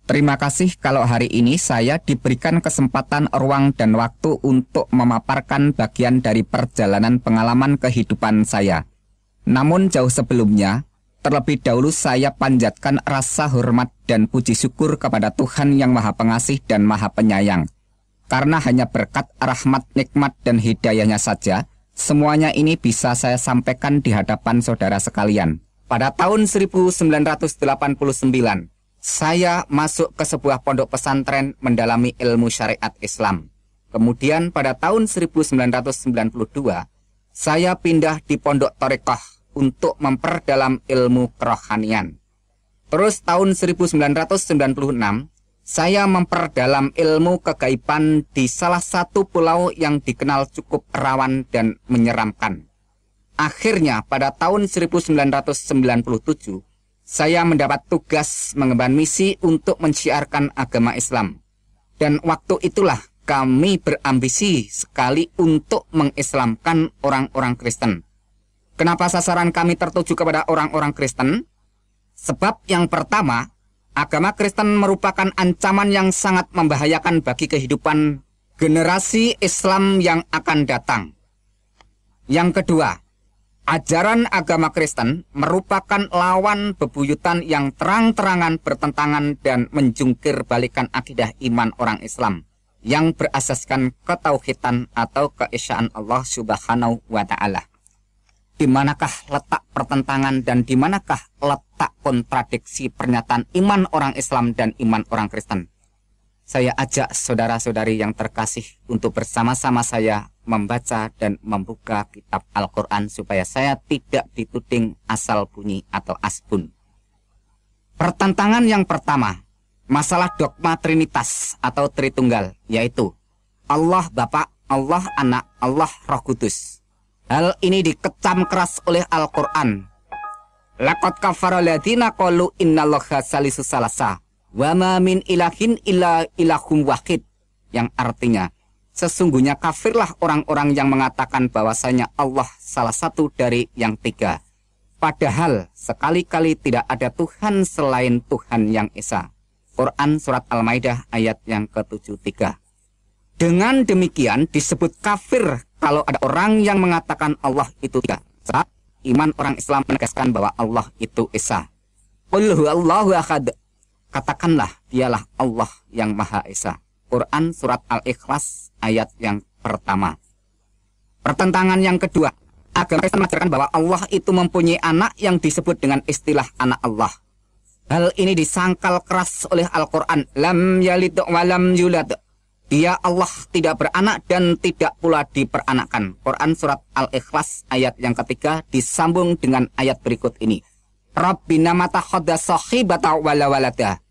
Terima kasih kalau hari ini saya diberikan kesempatan, ruang, dan waktu untuk memaparkan bagian dari perjalanan pengalaman kehidupan saya. Namun jauh sebelumnya, terlebih dahulu saya panjatkan rasa hormat dan puji syukur kepada Tuhan yang Maha Pengasih dan Maha Penyayang. Karena hanya berkat rahmat, nikmat, dan hidayahnya saja, semuanya ini bisa saya sampaikan di hadapan saudara sekalian. Pada tahun 1989, saya masuk ke sebuah pondok pesantren mendalami ilmu syariat Islam. Kemudian pada tahun 1992, saya pindah di pondok Thariqah untuk memperdalam ilmu kerohanian. Terus tahun 1996, saya memperdalam ilmu kegaiban di salah satu pulau yang dikenal cukup rawan dan menyeramkan. Akhirnya pada tahun 1997, saya mendapat tugas mengemban misi untuk menciarkan agama Islam. Dan waktu itulah kami berambisi sekali untuk mengislamkan orang-orang Kristen. Kenapa sasaran kami tertuju kepada orang-orang Kristen? Sebab yang pertama, agama Kristen merupakan ancaman yang sangat membahayakan bagi kehidupan generasi Islam yang akan datang. Yang kedua, ajaran agama Kristen merupakan lawan bebuyutan yang terang-terangan bertentangan dan menjungkir balikan akidah iman orang Islam yang berasaskan ketauhidan atau keesaan Allah Subhanahu wa Ta'ala. Di manakah letak pertentangan dan di manakah letak kontradiksi pernyataan iman orang Islam dan iman orang Kristen? Saya ajak saudara-saudari yang terkasih untuk bersama-sama saya membaca dan membuka kitab Al-Quran supaya saya tidak dituding asal bunyi atau asbun. Pertentangan yang pertama, masalah dogma Trinitas atau Tritunggal, yaitu Allah Bapa, Allah Anak, Allah Roh Kudus. Hal ini dikecam keras oleh Al-Quran. Laqad kafara alladziina qalu innallaha salisu salasa wa ma min ilahin illa ilahum wahid, yang artinya sesungguhnya kafirlah orang-orang yang mengatakan bahwasanya Allah salah satu dari yang tiga. Padahal sekali-kali tidak ada Tuhan selain Tuhan yang Esa. Quran Surat Al-Maidah ayat yang ke-73. Dengan demikian disebut kafir kalau ada orang yang mengatakan Allah itu tiga. Saat iman orang Islam menegaskan bahwa Allah itu Esa. Qul huwallahu ahad. Katakanlah dialah Allah yang Maha Esa. Quran Surat Al-Ikhlas ayat yang pertama. Pertentangan yang kedua, agama Kristen mengajarkan bahwa Allah itu mempunyai anak yang disebut dengan istilah anak Allah. Hal ini disangkal keras oleh Al-Quran. Lam yalid wa lam yulad. Dia Allah tidak beranak dan tidak pula diperanakkan. Quran Surat Al-Ikhlas ayat yang ketiga disambung dengan ayat berikut ini. Rabbina mata khoda sahibata wala walada.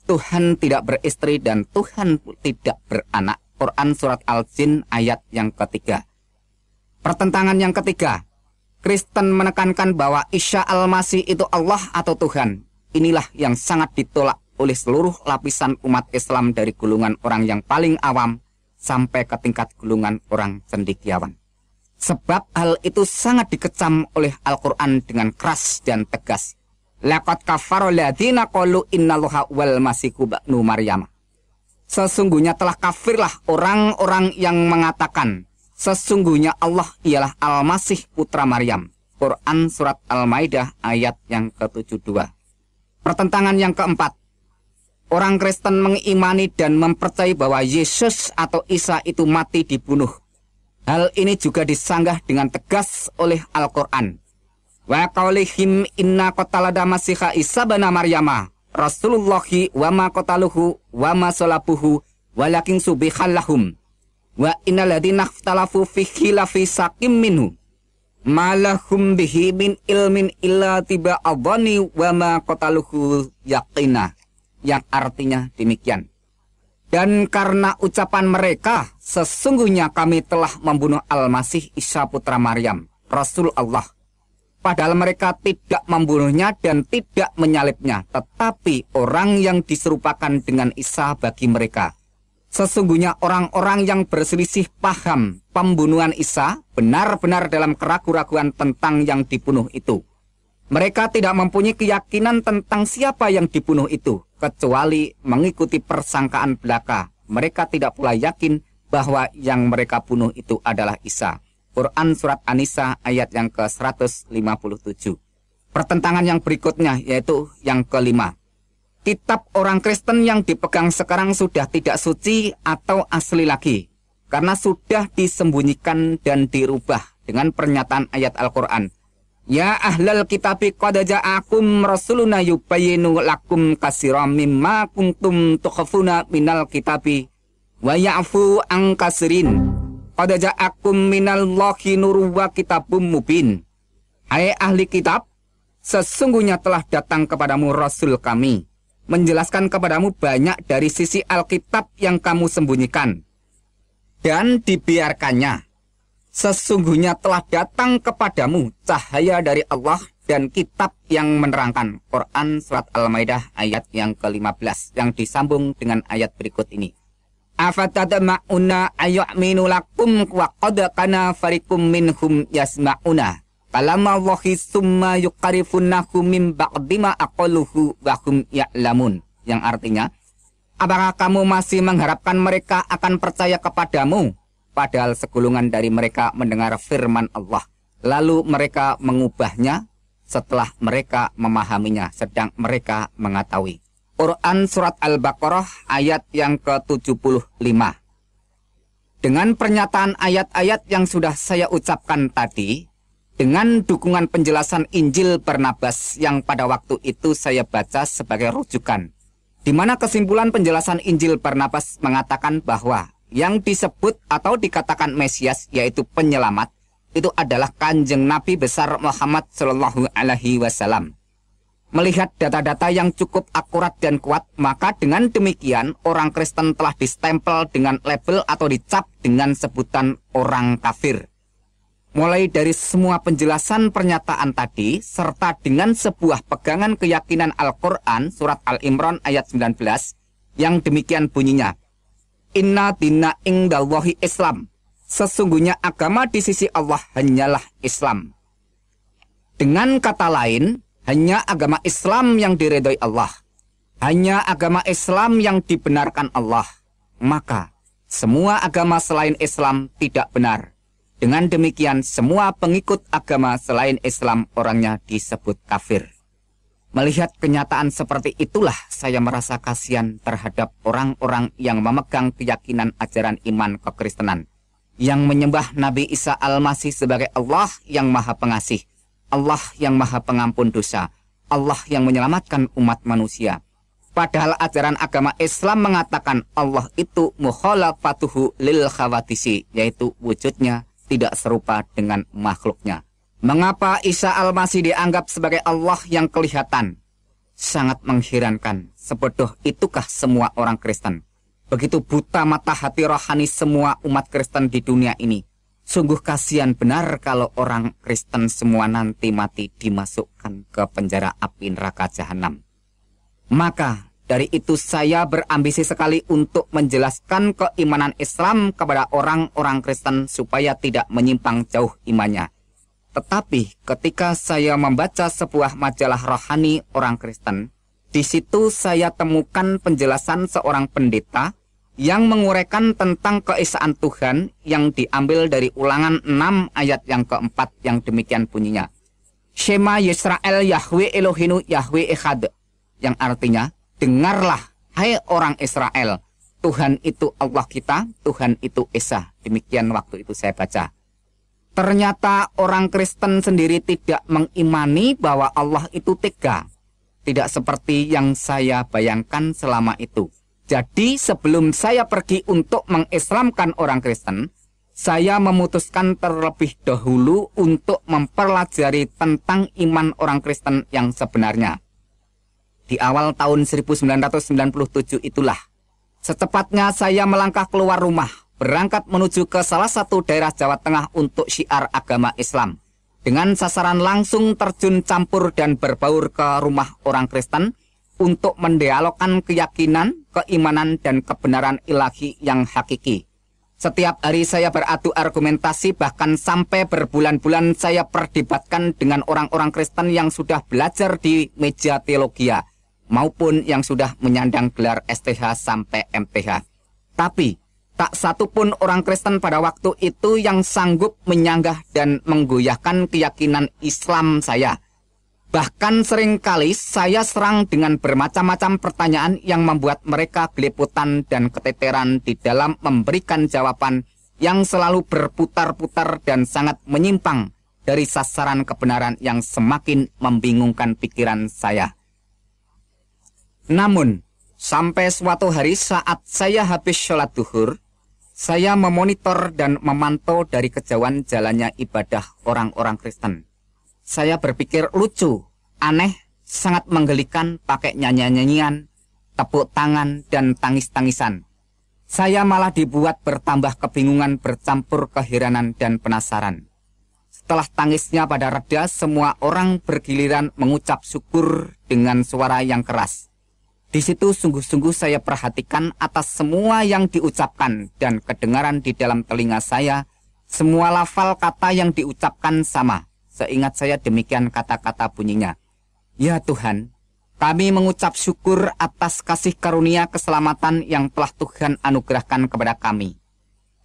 Tuhan tidak beristri dan Tuhan tidak beranak. Quran Surat Al-Jin ayat yang ketiga. Pertentangan yang ketiga, Kristen menekankan bahwa Isa Al-Masih itu Allah atau Tuhan. Inilah yang sangat ditolak oleh seluruh lapisan umat Islam dari golongan orang yang paling awam sampai ke tingkat golongan orang cendekiawan. Sebab hal itu sangat dikecam oleh Al-Quran dengan keras dan tegas. Laqad kafara alladziina qalu innallaha wal masihu ibnu Maryam. Sesungguhnya telah kafirlah orang-orang yang mengatakan sesungguhnya Allah ialah Al-Masih putra Maryam. Quran Surat Al-Maidah ayat yang ke-72. Pertentangan yang keempat, orang Kristen mengimani dan mempercayai bahwa Yesus atau Isa itu mati dibunuh. Hal ini juga disanggah dengan tegas oleh Al-Quran. Wa qaulihim inna qatalada masiha Isa bana Maryama Rasulullahi wa ma qataluhu wa ma salabuhu walakin subihallahum wa innal ladzina ikhtalafu fihi lafi sakim minhu malahum bihi min ilmin illa tiba adhani wa ma qataluhu yaqina, yang artinya demikian. Dan karena ucapan mereka, sesungguhnya kami telah membunuh Al-Masih Isa putra Maryam, Rasul Allah. Padahal mereka tidak membunuhnya dan tidak menyalibnya, tetapi orang yang diserupakan dengan Isa bagi mereka. Sesungguhnya orang-orang yang berselisih paham pembunuhan Isa benar-benar dalam keraguan-raguan tentang yang dibunuh itu. Mereka tidak mempunyai keyakinan tentang siapa yang dibunuh itu. kecuali mengikuti persangkaan belaka. Mereka tidak pula yakin bahwa yang mereka bunuh itu adalah Isa. Quran Surat An-Nisa ayat yang ke-157. Pertentangan yang berikutnya yaitu yang kelima. Kitab orang Kristen yang dipegang sekarang sudah tidak suci atau asli lagi, karena sudah disembunyikan dan dirubah dengan pernyataan ayat Al-Quran. Ya ahlal kitabi qad ja'akum rasuluna yubayyinu lakum katsiran mimma kuntum tukhafuna minal kitabi wa ya'fu an katsirin. Qad ja'akum minallahi nurun wa kitabum mubin. Hai ahli kitab, sesungguhnya telah datang kepadamu Rasul kami, menjelaskan kepadamu banyak dari sisi Alkitab yang kamu sembunyikan dan dibiarkannya. Sesungguhnya telah datang kepadamu cahaya dari Allah dan kitab yang menerangkan. Quran Surat Al-Maidah ayat yang ke-15 yang disambung dengan ayat berikut ini. Afatadma'una ayyaminu lakum wa qad kana fariqum minhum yasma'una kalamallahi summa yuqarifunahu min ba'di ma aqaluhu wa hum ya'lamun. Yang artinya, apakah kamu masih mengharapkan mereka akan percaya kepadamu, padahal segolongan dari mereka mendengar firman Allah, lalu mereka mengubahnya setelah mereka memahaminya, sedang mereka mengetahui. Quran Surat Al-Baqarah ayat yang ke-75. Dengan pernyataan ayat-ayat yang sudah saya ucapkan tadi, dengan dukungan penjelasan Injil Barnabas yang pada waktu itu saya baca sebagai rujukan, di mana kesimpulan penjelasan Injil Barnabas mengatakan bahwa yang disebut atau dikatakan Mesias, yaitu penyelamat, itu adalah Kanjeng Nabi besar Muhammad Shallallahu Alaihi Wasallam. Melihat data-data yang cukup akurat dan kuat, maka dengan demikian orang Kristen telah distempel dengan label atau dicap dengan sebutan orang kafir. Mulai dari semua penjelasan pernyataan tadi, serta dengan sebuah pegangan keyakinan Al-Quran, Surat Al-Imran ayat 19, yang demikian bunyinya. Inna dina indallahi Islam. Sesungguhnya agama di sisi Allah hanyalah Islam. Dengan kata lain, hanya agama Islam yang diridhoi Allah. Hanya agama Islam yang dibenarkan Allah. Maka, semua agama selain Islam tidak benar. Dengan demikian, semua pengikut agama selain Islam orangnya disebut kafir. Melihat kenyataan seperti itulah saya merasa kasihan terhadap orang-orang yang memegang keyakinan ajaran iman kekristenan, yang menyembah Nabi Isa Al-Masih sebagai Allah yang Maha Pengasih, Allah yang Maha Pengampun dosa, Allah yang menyelamatkan umat manusia. Padahal ajaran agama Islam mengatakan Allah itu mukhalafatuhu lil khawadisi, yaitu wujudnya tidak serupa dengan makhluknya. Mengapa Isa Al-Masih dianggap sebagai Allah yang kelihatan? Sangat mengherankan. Sebodoh itukah semua orang Kristen? Begitu buta mata hati rohani semua umat Kristen di dunia ini. Sungguh kasihan benar kalau orang Kristen semua nanti mati dimasukkan ke penjara api neraka jahanam. Maka dari itu saya berambisi sekali untuk menjelaskan keimanan Islam kepada orang-orang Kristen supaya tidak menyimpang jauh imannya. Tetapi ketika saya membaca sebuah majalah rohani orang Kristen, di situ saya temukan penjelasan seorang pendeta yang menguraikan tentang keesaan Tuhan yang diambil dari Ulangan 6 ayat yang keempat yang demikian bunyinya. Shema Yisrael Yahweh Elohinu Yahweh Echad, yang artinya, dengarlah hai orang Israel, Tuhan itu Allah kita, Tuhan itu Esa. Demikian waktu itu saya baca. Ternyata orang Kristen sendiri tidak mengimani bahwa Allah itu tiga. Tidak seperti yang saya bayangkan selama itu. Jadi sebelum saya pergi untuk mengislamkan orang Kristen, saya memutuskan terlebih dahulu untuk mempelajari tentang iman orang Kristen yang sebenarnya. Di awal tahun 1997 itulah, secepatnya saya melangkah keluar rumah, berangkat menuju ke salah satu daerah Jawa Tengah untuk syiar agama Islam, dengan sasaran langsung terjun campur dan berbaur ke rumah orang Kristen untuk mendialogkan keyakinan, keimanan, dan kebenaran ilahi yang hakiki. Setiap hari saya beradu argumentasi, bahkan sampai berbulan-bulan saya perdebatkan dengan orang-orang Kristen yang sudah belajar di meja teologia, maupun yang sudah menyandang gelar STH sampai MTH. Tapi tak satu pun orang Kristen pada waktu itu yang sanggup menyanggah dan menggoyahkan keyakinan Islam saya. Bahkan seringkali saya serang dengan bermacam-macam pertanyaan yang membuat mereka geliputan dan keteteran di dalam memberikan jawaban yang selalu berputar-putar dan sangat menyimpang dari sasaran kebenaran yang semakin membingungkan pikiran saya. Namun, sampai suatu hari saat saya habis sholat duhur, saya memonitor dan memantau dari kejauhan jalannya ibadah orang-orang Kristen. Saya berpikir lucu, aneh, sangat menggelikan pakai nyanyian-nyanyian, tepuk tangan, dan tangis-tangisan. Saya malah dibuat bertambah kebingungan bercampur keheranan dan penasaran. Setelah tangisnya pada reda, semua orang bergiliran mengucap syukur dengan suara yang keras. Di situ sungguh-sungguh saya perhatikan atas semua yang diucapkan dan kedengaran di dalam telinga saya, semua lafal kata yang diucapkan sama. Seingat saya demikian kata-kata bunyinya. Ya Tuhan, kami mengucap syukur atas kasih karunia keselamatan yang telah Tuhan anugerahkan kepada kami.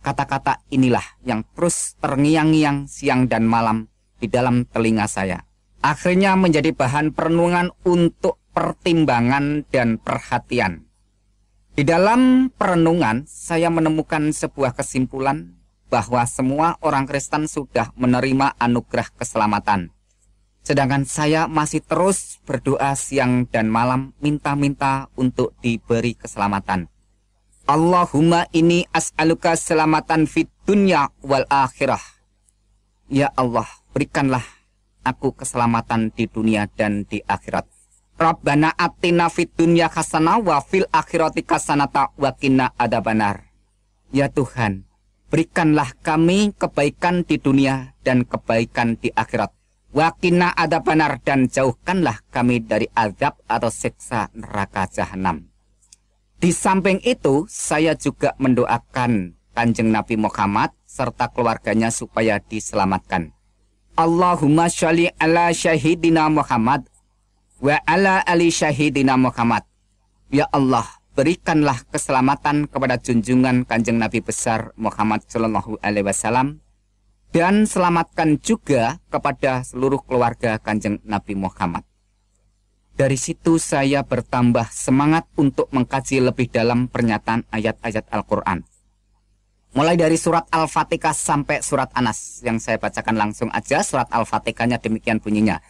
Kata-kata inilah yang terus terngiang-ngiang siang dan malam di dalam telinga saya. Akhirnya menjadi bahan perenungan untuk pertimbangan dan perhatian. Di dalam perenungan saya menemukan sebuah kesimpulan bahwa semua orang Kristen sudah menerima anugerah keselamatan. Sedangkan saya masih terus berdoa siang dan malam minta-minta untuk diberi keselamatan. Allahumma inni as'aluka selamatan fid dunya wal akhirah. Ya Allah, berikanlah aku keselamatan di dunia dan di akhirat. Rabbana atina fid dunya hasanah wa fil akhirati hasanata wa qina adzabannar. Ya Tuhan, berikanlah kami kebaikan di dunia dan kebaikan di akhirat. Wa qina adzabannar, dan jauhkanlah kami dari azab atau siksa neraka jahanam. Di samping itu, saya juga mendoakan Kanjeng Nabi Muhammad serta keluarganya supaya diselamatkan. Allahumma sholli ala syahidina Muhammad wa ala ali syahidina Muhammad. Ya Allah, berikanlah keselamatan kepada junjungan Kanjeng Nabi besar Muhammad sallallahu alaihi wasallam, dan selamatkan juga kepada seluruh keluarga Kanjeng Nabi Muhammad. Dari situ saya bertambah semangat untuk mengkaji lebih dalam pernyataan ayat-ayat Al-Quran. Mulai dari surat Al-Fatihah sampai surat Anas. Yang saya bacakan langsung aja surat Al-Fatihahnya demikian bunyinya.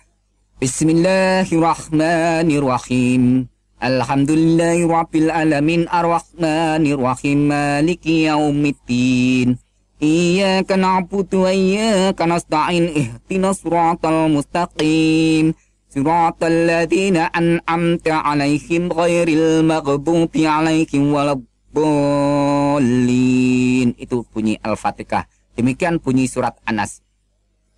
Bismillahirrahmanirrahim. Alhamdulillahirabbil alamin arrahmanirrahim maliki yaumiddin. Iyyaka na'budu wa iyyaka nasta'in ihdinas siratal mustaqim. Siratal ladzina an'amta 'alaihim ghairil maghdubi 'alaihim waladdallin. Itu bunyi Al-Fatihah. Demikian bunyi surat Anas.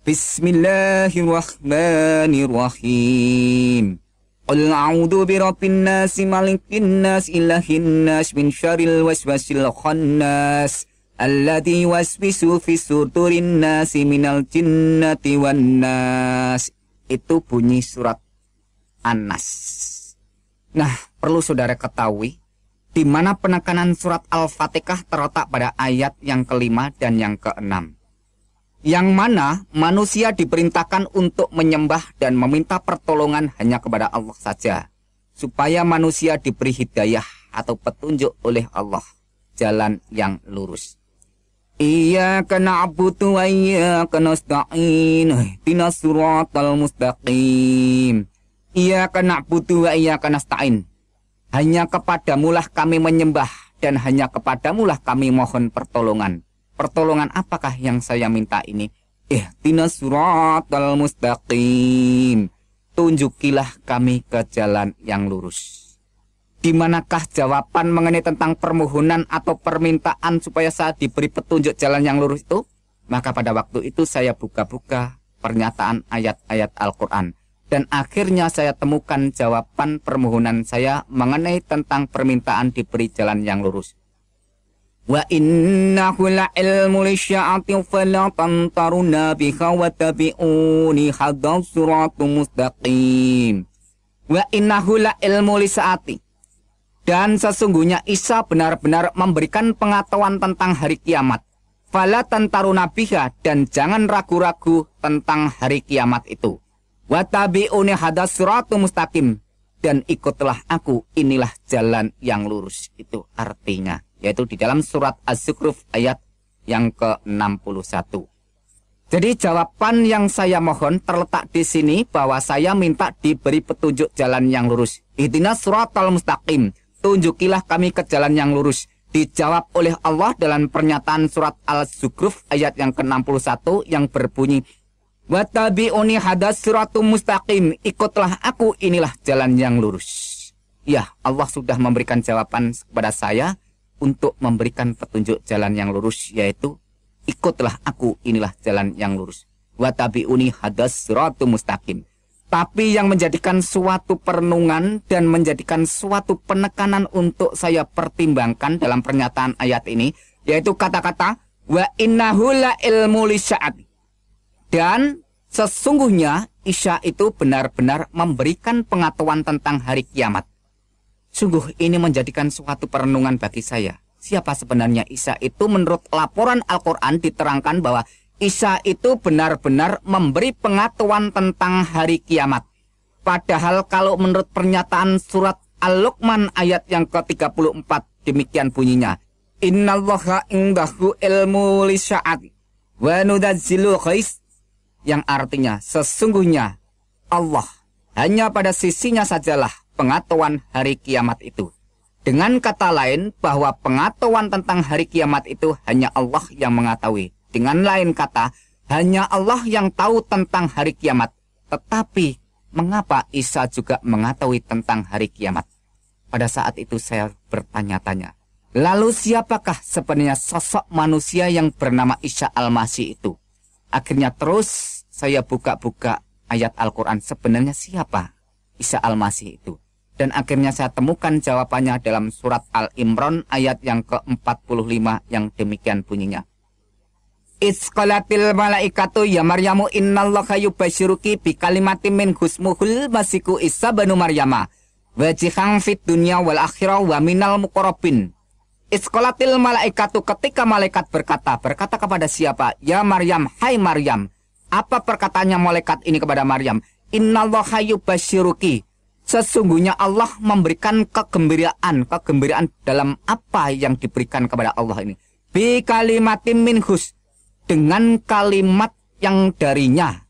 Bismillahirrahmanirrahim. Qul a'udzu birabbin nas malikin nas ilahin nas min syarril waswasil khannas alladzi yuwaswisu fi sudurin nasi minal jinnati wan nas. Itu bunyi surat An-Nas. Nah, perlu saudara ketahui di mana penekanan surat Al-Fatihah terletak pada ayat yang kelima dan yang keenam, yang mana manusia diperintahkan untuk menyembah dan meminta pertolongan hanya kepada Allah saja, supaya manusia diberi hidayah atau petunjuk oleh Allah, jalan yang lurus. Iyyaka na'budu wa iyyaka nasta'in ihdinas siratal mustaqim. Iyyaka na'budu wa iyyaka nasta'in. Hanya kepadamulah kami menyembah dan hanya kepadamulah kami mohon pertolongan. Pertolongan apakah yang saya minta ini? Ihdinas siratal mustaqim. Tunjukilah kami ke jalan yang lurus. Di manakah jawaban mengenai tentang permohonan atau permintaan supaya saya diberi petunjuk jalan yang lurus itu? Maka pada waktu itu saya buka-buka pernyataan ayat-ayat Al-Quran. Dan akhirnya saya temukan jawaban permohonan saya mengenai tentang permintaan diberi jalan yang lurus. Wa innahu la'ilmu lisya'ati fala tantaruna biha wa tabi'uni hadha siratum mustaqim. Wa innahu la ilmu lisaati. Dan sesungguhnya Isa benar-benar memberikan pengetahuan tentang hari kiamat. Fala tantaruna biha, dan jangan ragu-ragu tentang hari kiamat itu. Wa tabi'uni hadas siratul mustaqim, dan ikutlah aku, inilah jalan yang lurus. Itu artinya, yaitu di dalam surat Az-Zukhruf ayat yang ke-61. Jadi jawaban yang saya mohon terletak di sini bahwa saya minta diberi petunjuk jalan yang lurus. Ihdinas siratal mustaqim, tunjukilah kami ke jalan yang lurus. Dijawab oleh Allah dalam pernyataan surat Al-Zukhruf ayat yang ke-61 yang berbunyi, Wattabi'uni hadas siratul mustaqim, ikutlah aku, inilah jalan yang lurus. Ya, Allah sudah memberikan jawaban kepada saya untuk memberikan petunjuk jalan yang lurus, yaitu ikutlah aku, inilah jalan yang lurus. Wattabi'uni hadas siratul mustaqim. Tapi yang menjadikan suatu perenungan dan menjadikan suatu penekanan untuk saya pertimbangkan dalam pernyataan ayat ini, yaitu kata-kata wa innahu la ilmu lisya'at. Dan sesungguhnya Isa itu benar-benar memberikan pengetahuan tentang hari kiamat. Sungguh ini menjadikan suatu perenungan bagi saya. Siapa sebenarnya Isa itu? Menurut laporan Al-Quran diterangkan bahwa Isa itu benar-benar memberi pengetahuan tentang hari kiamat. Padahal kalau menurut pernyataan surat Al-Luqman ayat yang ke-34 demikian bunyinya. Innallaha indahu ilmu lisya'ati wa nudazzilu ghais, yang artinya sesungguhnya Allah hanya pada sisinya sajalah pengetahuan hari kiamat itu. Dengan kata lain bahwa pengetahuan tentang hari kiamat itu hanya Allah yang mengetahui. Dengan lain kata, hanya Allah yang tahu tentang hari kiamat. Tetapi mengapa Isa juga mengetahui tentang hari kiamat? Pada saat itu saya bertanya-tanya, lalu siapakah sebenarnya sosok manusia yang bernama Isa Al-Masih itu? Akhirnya terus saya buka-buka ayat Al-Quran, sebenarnya siapa Isa Al-Masih itu? Dan akhirnya saya temukan jawabannya dalam surat Al-Imran ayat yang ke-45 yang demikian bunyinya. Isqalatil malaikatu ya Maryamu innallaha yubasyiruki bi kalimatin min husmuhul masiku Isa banu Maryama wajihang fit dunya wal akhirah wa minal muqarrabin. Isqalatil malaikatu, ketika malaikat berkata kepada siapa? Ya Maryam, hai Maryam. Apa perkataannya malaikat ini kepada Maryam? Innallaha yubasyiruki, sesungguhnya Allah memberikan kegembiraan dalam apa yang diberikan kepada Allah ini. Bi kalimatin minhus, dengan kalimat yang darinya.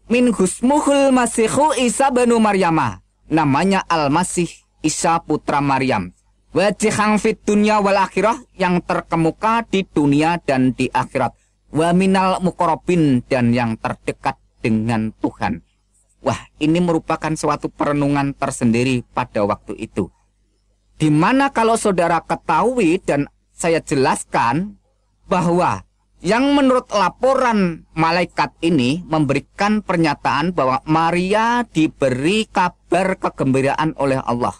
Minhusmuhul masihu Isa banu Maryama, namanya Al-Masih Isa putra Maryam. Wajihang fit dunya wal akhirah, yang terkemuka di dunia dan di akhirat. Wa minal muqarrabin, dan yang terdekat dengan Tuhan. Wah, ini merupakan suatu perenungan tersendiri pada waktu itu. Dimana kalau saudara ketahui dan saya jelaskan bahwa yang menurut laporan malaikat ini memberikan pernyataan bahwa Maria diberi kabar kegembiraan oleh Allah.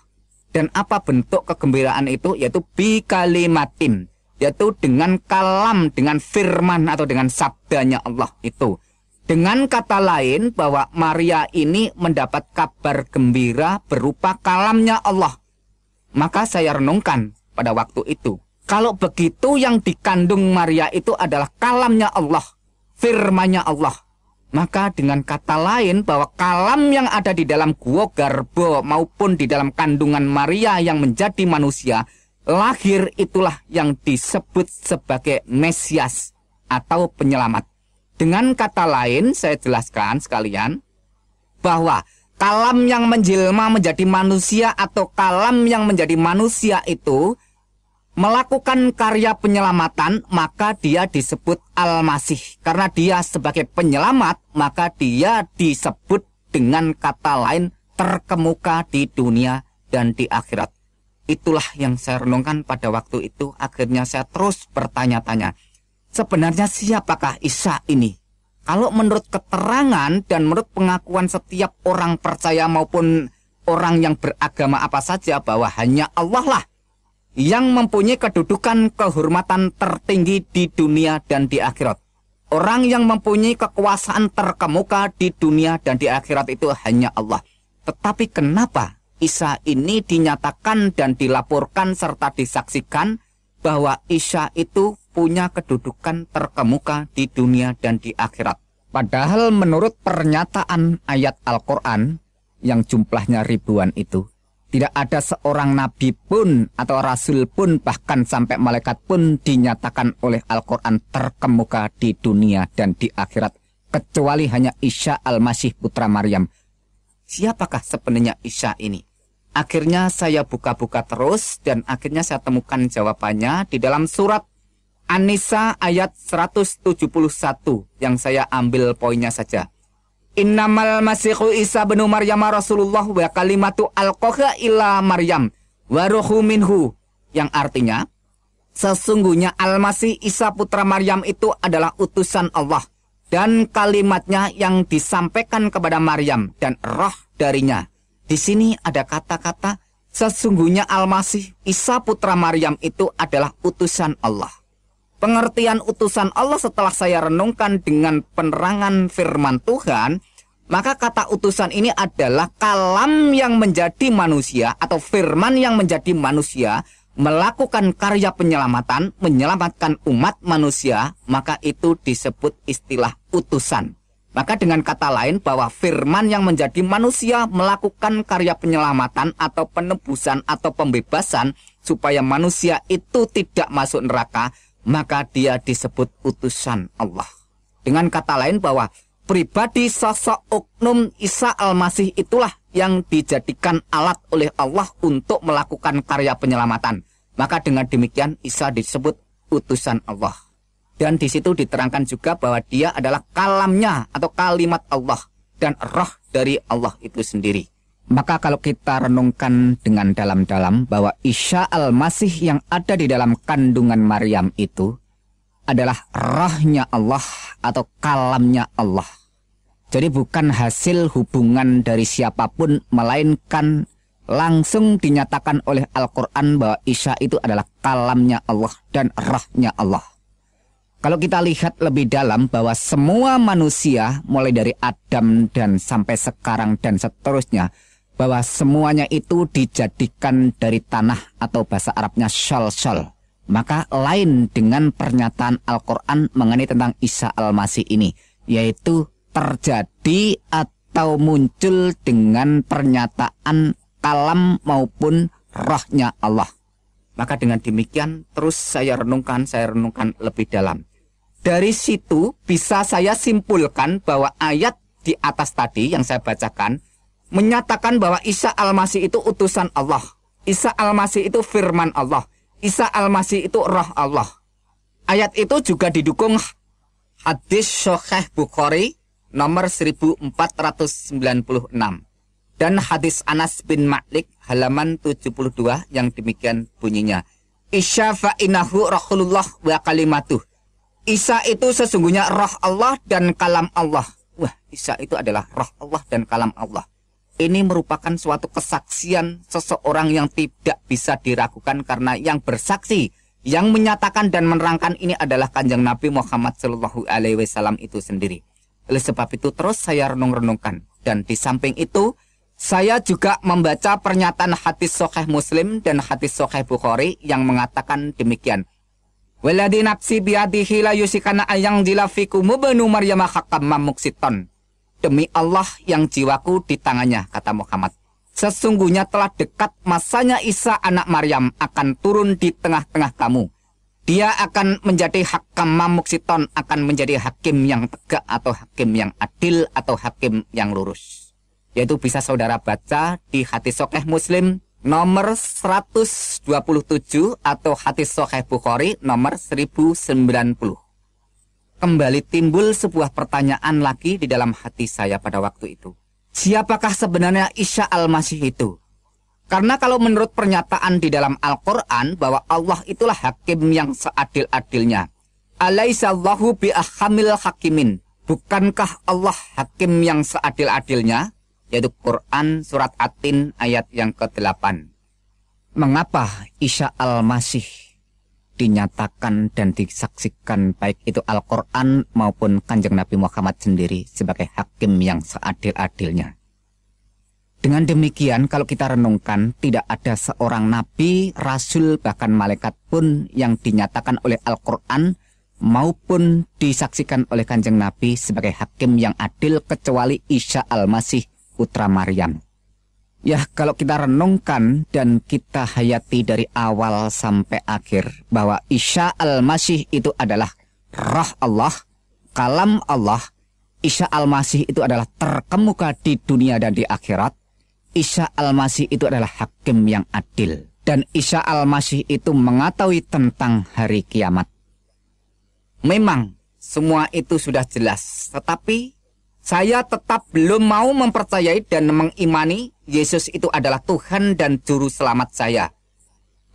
Dan apa bentuk kegembiraan itu? Yaitu bi kalimatin, yaitu dengan kalam, dengan firman atau dengan sabdanya Allah itu. Dengan kata lain bahwa Maria ini mendapat kabar gembira berupa kalamnya Allah. Maka saya renungkan pada waktu itu, kalau begitu yang dikandung Maria itu adalah kalamnya Allah, firmannya Allah. Maka dengan kata lain bahwa kalam yang ada di dalam gua Garbo maupun di dalam kandungan Maria yang menjadi manusia, lahir itulah yang disebut sebagai Mesias atau penyelamat. Dengan kata lain saya jelaskan sekalian bahwa kalam yang menjelma menjadi manusia atau kalam yang menjadi manusia itu melakukan karya penyelamatan, maka dia disebut Al-Masih. Karena dia sebagai penyelamat, maka dia disebut dengan kata lain terkemuka di dunia dan di akhirat. Itulah yang saya renungkan pada waktu itu. Akhirnya saya terus bertanya-tanya, sebenarnya siapakah Isa ini? Kalau menurut keterangan dan menurut pengakuan setiap orang percaya maupun orang yang beragama apa saja, bahwa hanya Allah lah yang mempunyai kedudukan kehormatan tertinggi di dunia dan di akhirat. Orang yang mempunyai kekuasaan terkemuka di dunia dan di akhirat itu hanya Allah. Tetapi kenapa Isa ini dinyatakan dan dilaporkan serta disaksikan bahwa Isa itu punya kedudukan terkemuka di dunia dan di akhirat? Padahal menurut pernyataan ayat Al-Quran yang jumlahnya ribuan itu, tidak ada seorang nabi pun atau rasul pun bahkan sampai malaikat pun dinyatakan oleh Al-Quran terkemuka di dunia dan di akhirat, kecuali hanya Isa Al-Masih putra Maryam. Siapakah sebenarnya Isa ini? Akhirnya saya buka-buka terus dan akhirnya saya temukan jawabannya di dalam surat An-Nisa ayat 171 yang saya ambil poinnya saja. Innamal masihu Isa bin Maryam Rasulullah wa kalimatu alqaha ila Maryam wa ruhu minhu, yang artinya sesungguhnya Al-Masih Isa putra Maryam itu adalah utusan Allah dan kalimatnya yang disampaikan kepada Maryam dan roh darinya. Di sini ada kata-kata sesungguhnya Al-Masih Isa putra Maryam itu adalah utusan Allah. Pengertian utusan Allah setelah saya renungkan dengan penerangan firman Tuhan, maka kata utusan ini adalah kalam yang menjadi manusia atau firman yang menjadi manusia melakukan karya penyelamatan, menyelamatkan umat manusia, maka itu disebut istilah utusan. Maka dengan kata lain bahwa firman yang menjadi manusia melakukan karya penyelamatan atau penebusan atau pembebasan supaya manusia itu tidak masuk neraka, maka dia disebut utusan Allah. Dengan kata lain bahwa pribadi sosok oknum Isa Al-Masih itulah yang dijadikan alat oleh Allah untuk melakukan karya penyelamatan. Maka dengan demikian Isa disebut utusan Allah. Dan di situ diterangkan juga bahwa dia adalah kalamnya atau kalimat Allah dan roh dari Allah itu sendiri. Maka kalau kita renungkan dengan dalam-dalam bahwa Isa Al-Masih yang ada di dalam kandungan Maryam itu adalah rohnya Allah atau kalamnya Allah. Jadi bukan hasil hubungan dari siapapun, melainkan langsung dinyatakan oleh Al-Quran bahwa Isa itu adalah kalamnya Allah dan rohnya Allah. Kalau kita lihat lebih dalam bahwa semua manusia mulai dari Adam dan sampai sekarang dan seterusnya, bahwa semuanya itu dijadikan dari tanah atau bahasa Arabnya syol-syol. Maka lain dengan pernyataan Al-Quran mengenai tentang Isa Al-Masih ini, yaitu terjadi atau muncul dengan pernyataan kalam maupun rohnya Allah. Maka dengan demikian terus saya renungkan lebih dalam. Dari situ bisa saya simpulkan bahwa ayat di atas tadi yang saya bacakan menyatakan bahwa Isa Al-Masih itu utusan Allah. Isa Al-Masih itu firman Allah. Isa Al-Masih itu roh Allah. Ayat itu juga didukung hadis Sahih Bukhari nomor 1496 dan hadis Anas bin Malik halaman 72 yang demikian bunyinya. Isa fa'inahu Rasulullah wa kalimatuh. Isa itu sesungguhnya roh Allah dan kalam Allah. Wah, Isa itu adalah roh Allah dan kalam Allah. Ini merupakan suatu kesaksian seseorang yang tidak bisa diragukan karena yang bersaksi, yang menyatakan dan menerangkan ini adalah Kanjeng Nabi Muhammad SAW itu sendiri. Oleh sebab itu terus saya renung-renungkan. Dan di samping itu, saya juga membaca pernyataan hadis Sahih Muslim dan hadis Sahih Bukhari yang mengatakan demikian. Waladi nafsi biadihi la yusikana ayang jilafiku mubanu maryama hakam mamuksiton. Demi Allah yang jiwaku di tangannya, kata Muhammad. Sesungguhnya telah dekat masanya Isa anak Maryam akan turun di tengah-tengah kamu. Dia akan menjadi hakam mamuksiton, akan menjadi hakim yang tegak atau hakim yang adil atau hakim yang lurus. Yaitu bisa saudara baca di hadis Sahih Muslim nomor 127 atau hadis Sahih Bukhari nomor 1090. Kembali timbul sebuah pertanyaan lagi di dalam hati saya pada waktu itu. Siapakah sebenarnya Isa Al-Masih itu? Karena kalau menurut pernyataan di dalam Al-Quran bahwa Allah itulah hakim yang seadil-adilnya. Alaihissallahu bi'ahamil hakimin. Bukankah Allah hakim yang seadil-adilnya? Yaitu Quran surat At-Tin ayat yang ke-8. Mengapa Isa Al-Masih dinyatakan dan disaksikan baik itu Al-Quran maupun Kanjeng Nabi Muhammad sendiri sebagai hakim yang seadil-adilnya? Dengan demikian, kalau kita renungkan, tidak ada seorang nabi, rasul, bahkan malaikat pun yang dinyatakan oleh Al-Quran maupun disaksikan oleh Kanjeng Nabi sebagai hakim yang adil kecuali Isa Al-Masih putra Maryam. Ya, kalau kita renungkan dan kita hayati dari awal sampai akhir bahwa Isa Al-Masih itu adalah Roh Allah, Kalam Allah. Isa Al-Masih itu adalah terkemuka di dunia dan di akhirat. Isa Al-Masih itu adalah hakim yang adil. Dan Isa Al-Masih itu mengetahui tentang hari kiamat. Memang semua itu sudah jelas. Tetapi saya tetap belum mau mempercayai dan mengimani Yesus itu adalah Tuhan dan Juru Selamat saya.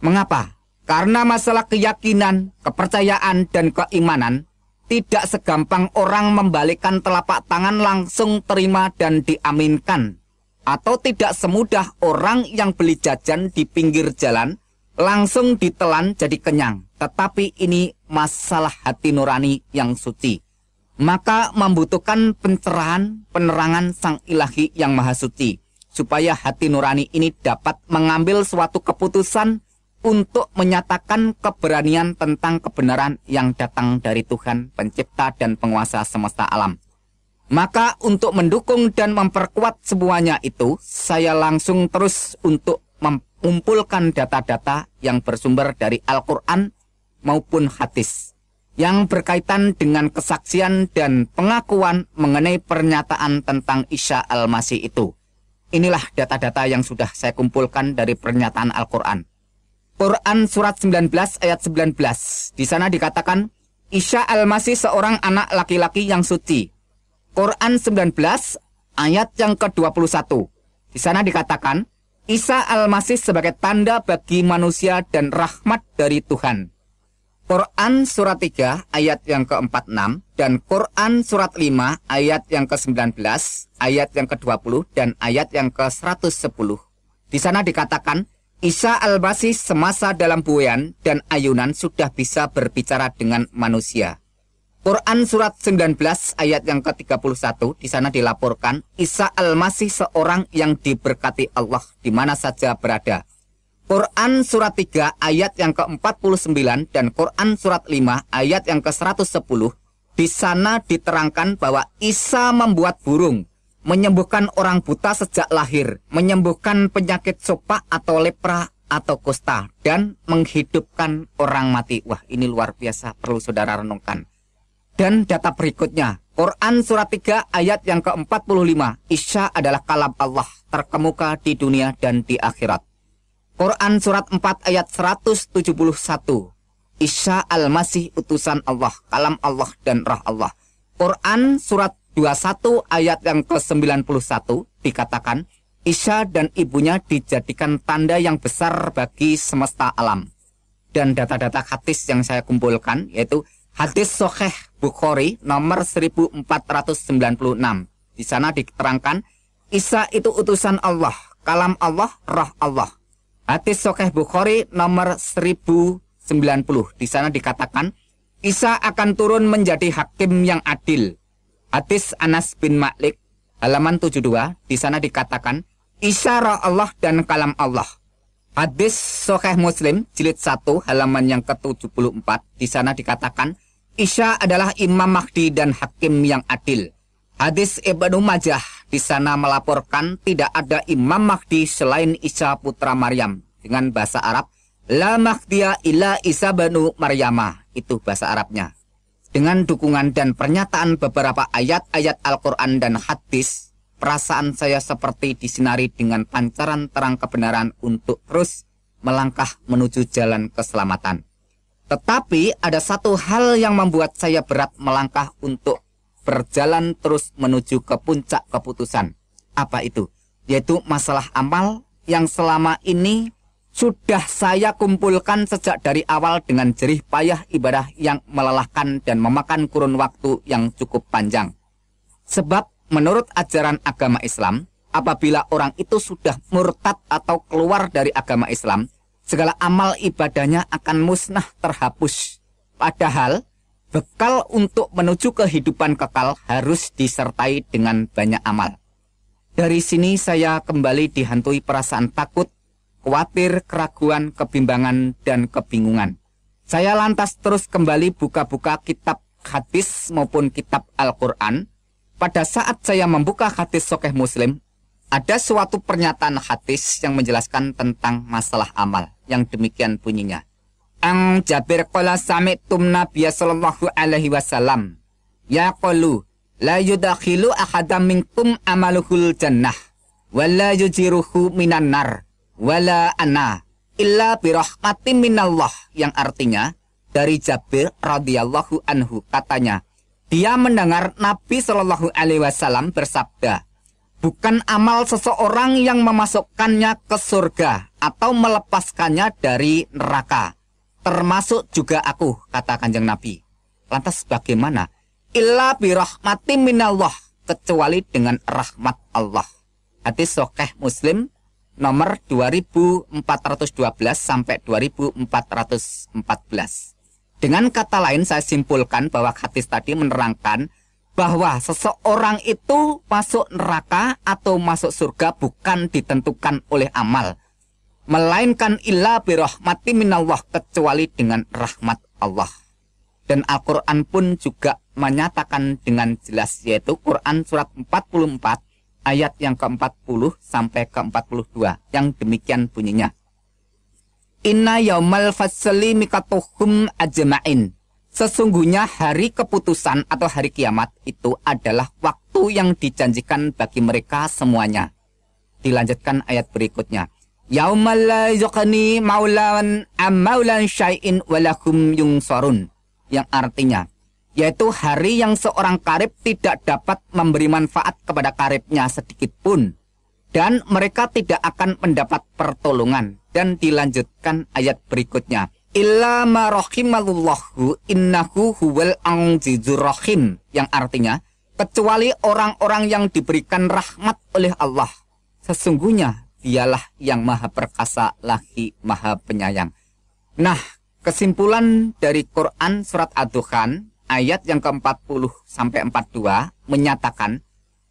Mengapa? Karena masalah keyakinan, kepercayaan, dan keimanan tidak segampang orang membalikkan telapak tangan langsung terima dan diaminkan. Atau tidak semudah orang yang beli jajan di pinggir jalan langsung ditelan jadi kenyang. Tetapi ini masalah hati nurani yang suci. Maka membutuhkan pencerahan, penerangan Sang Ilahi yang Maha Suci. Supaya hati nurani ini dapat mengambil suatu keputusan untuk menyatakan keberanian tentang kebenaran yang datang dari Tuhan, pencipta dan penguasa semesta alam. Maka untuk mendukung dan memperkuat semuanya itu, saya langsung terus untuk mengumpulkan data-data yang bersumber dari Al-Quran maupun hadis yang berkaitan dengan kesaksian dan pengakuan mengenai pernyataan tentang Isa Al-Masih itu. Inilah data-data yang sudah saya kumpulkan dari pernyataan Al-Quran. Quran surat 19 ayat 19. Di sana dikatakan Isa Al-Masih seorang anak laki-laki yang suci. Quran 19 ayat yang ke-21. Di sana dikatakan Isa Al-Masih sebagai tanda bagi manusia dan rahmat dari Tuhan. Quran surat 3 ayat yang ke-46 dan Quran surat 5 ayat yang ke-19, ayat yang ke-20 dan ayat yang ke-110. Di sana dikatakan Isa Al-Masih semasa dalam buayan dan ayunan sudah bisa berbicara dengan manusia. Quran surat 19 ayat yang ke-31 di sana dilaporkan Isa Al-Masih seorang yang diberkati Allah di mana saja berada. Quran surat 3 ayat yang ke-49 dan Quran surat 5 ayat yang ke-110 di sana diterangkan bahwa Isa membuat burung, menyembuhkan orang buta sejak lahir, menyembuhkan penyakit sopak atau lepra atau kusta dan menghidupkan orang mati. Wah, ini luar biasa, perlu saudara renungkan. Dan data berikutnya, Quran surat 3 ayat yang ke-45, Isa adalah kalam Allah, terkemuka di dunia dan di akhirat. Quran surat 4 ayat 171, Isa Al-Masih utusan Allah, kalam Allah dan roh Allah. Quran surat 21 ayat yang ke-91 dikatakan, Isa dan ibunya dijadikan tanda yang besar bagi semesta alam. Dan data-data hadis yang saya kumpulkan, yaitu hadis Sahih Bukhari nomor 1496. Di sana diterangkan Isa itu utusan Allah, kalam Allah, roh Allah. Hadis Sahih Bukhari nomor 1090. Di sana dikatakan Isa akan turun menjadi hakim yang adil. Hadis Anas bin Malik halaman 72. Di sana dikatakan Isa roh Allah dan kalam Allah. Hadis Sahih Muslim jilid 1 halaman yang ke-74. Di sana dikatakan Isa adalah Imam Mahdi dan hakim yang adil. Hadis Ibnu Majah di sana melaporkan tidak ada Imam Mahdi selain Isa putra Maryam. Dengan bahasa Arab, La Mahdiya illa Isa banu Maryama. Itu bahasa Arabnya. Dengan dukungan dan pernyataan beberapa ayat-ayat Al-Quran dan hadis, perasaan saya seperti disinari dengan pancaran terang kebenaran untuk terus melangkah menuju jalan keselamatan. Tetapi ada satu hal yang membuat saya berat melangkah untuk berjalan terus menuju ke puncak keputusan. Apa itu? Yaitu masalah amal yang selama ini sudah saya kumpulkan sejak dari awal dengan jerih payah ibadah yang melelahkan dan memakan kurun waktu yang cukup panjang. Sebab menurut ajaran agama Islam, apabila orang itu sudah murtad atau keluar dari agama Islam, segala amal ibadahnya akan musnah, terhapus. Padahal bekal untuk menuju kehidupan kekal harus disertai dengan banyak amal. Dari sini saya kembali dihantui perasaan takut, khawatir, keraguan, kebimbangan, dan kebingungan. Saya lantas terus kembali buka-buka kitab hadis maupun kitab Al-Quran. Pada saat saya membuka hadis Sahih Muslim, ada suatu pernyataan hadis yang menjelaskan tentang masalah amal. Yang demikian bunyinya. Ang Jabir qala sami'tum Nabiya sallallahu alaihi wasallam yaqulu la yudakhilu ahadam minkum amaluhul jannah wala yujiruhu minan nar wala ana illa birahmatin minallah, yang artinya dari Jabir radhiyallahu anhu, katanya dia mendengar Nabi sallallahu alaihi wasallam bersabda, bukan amal seseorang yang memasukkannya ke surga atau melepaskannya dari neraka, termasuk juga aku, kata Kanjeng Nabi. Lantas bagaimana? Illa birahmati minallah, kecuali dengan rahmat Allah. Hadis Sahih Muslim nomor 2412 sampai 2414. Dengan kata lain saya simpulkan bahwa hadis tadi menerangkan bahwa seseorang itu masuk neraka atau masuk surga bukan ditentukan oleh amal, melainkan illa birahmati minallah, kecuali dengan rahmat Allah. Dan Al-Quran pun juga menyatakan dengan jelas, yaitu Quran surat 44 ayat yang ke-40 sampai ke-42 yang demikian bunyinya. Inna yaumal fasli mikatuhum ajma'in. Sesungguhnya hari keputusan atau hari kiamat itu adalah waktu yang dijanjikan bagi mereka semuanya. Dilanjutkan ayat berikutnya. Yaumal la yuqni maulan amaulan syai'in walahum yungsarun. Yang artinya, yaitu hari yang seorang karib tidak dapat memberi manfaat kepada karibnya sedikit pun, dan mereka tidak akan mendapat pertolongan. Dan dilanjutkan ayat berikutnya. Illa ma rahimallahu innahu huwal azizur rahim, yang artinya kecuali orang-orang yang diberikan rahmat oleh Allah, sesungguhnya dialah yang maha perkasa lagi maha penyayang. Nah, kesimpulan dari Quran surat Ad-Dukhan ayat yang ke-40 sampai 42 menyatakan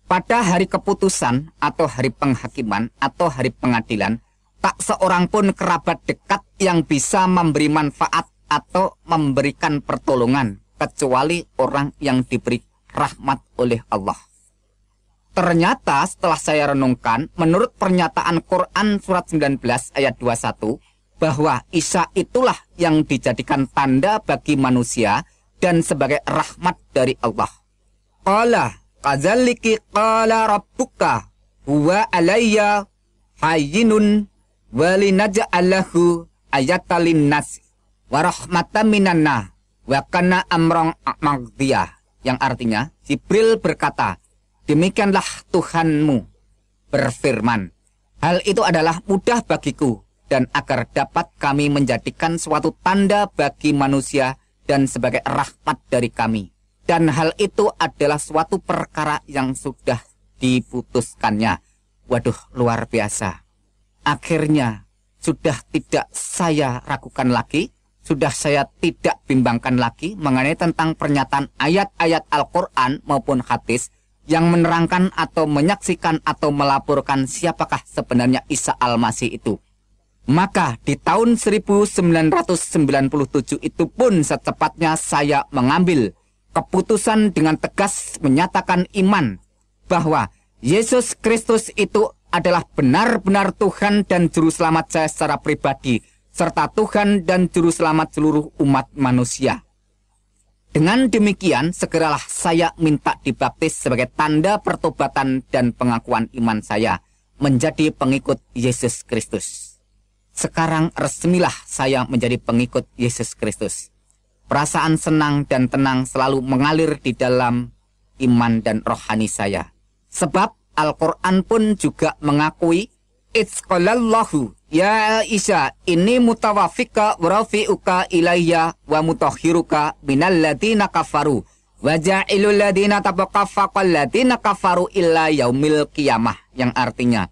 pada hari keputusan atau hari penghakiman atau hari pengadilan, tak seorang pun kerabat dekat yang bisa memberi manfaat atau memberikan pertolongan kecuali orang yang diberi rahmat oleh Allah. Ternyata setelah saya renungkan, menurut pernyataan Quran surat 19 ayat 21, bahwa Isa itulah yang dijadikan tanda bagi manusia dan sebagai rahmat dari Allah. Qala kadzalika qala rabbuka huwa alayya hayyinun walinaj'alahu ayatalin nas wa rahmatan minanna wa kana amran maqdiyah, yang artinya Jibril berkata, demikianlah Tuhanmu berfirman, hal itu adalah mudah bagiku, dan agar dapat kami menjadikan suatu tanda bagi manusia dan sebagai rahmat dari kami, dan hal itu adalah suatu perkara yang sudah diputuskannya. Waduh, luar biasa. Akhirnya sudah tidak saya ragukan lagi, sudah saya tidak bimbangkan lagi mengenai tentang pernyataan ayat-ayat Al-Quran maupun hadis yang menerangkan atau menyaksikan atau melaporkan siapakah sebenarnya Isa Al-Masih itu. Maka di tahun 1997 itu pun secepatnya saya mengambil keputusan dengan tegas menyatakan iman bahwa Yesus Kristus itu adalah benar-benar Tuhan dan Juru Selamat saya secara pribadi, serta Tuhan dan Juru Selamat seluruh umat manusia. Dengan demikian, segeralah saya minta dibaptis sebagai tanda pertobatan dan pengakuan iman saya menjadi pengikut Yesus Kristus. Sekarang resmilah saya menjadi pengikut Yesus Kristus. Perasaan senang dan tenang selalu mengalir di dalam iman dan rohani saya. Sebab Al-Quran pun juga mengakui, Itzqalallahu ya Isa ini mutawafika warafi'uka ilayya wa mutahhiruka minal ladina kafaru wa ja'ilul ladina tabaqafaqal ladina kafaru illa yaumil qiyamah, yang artinya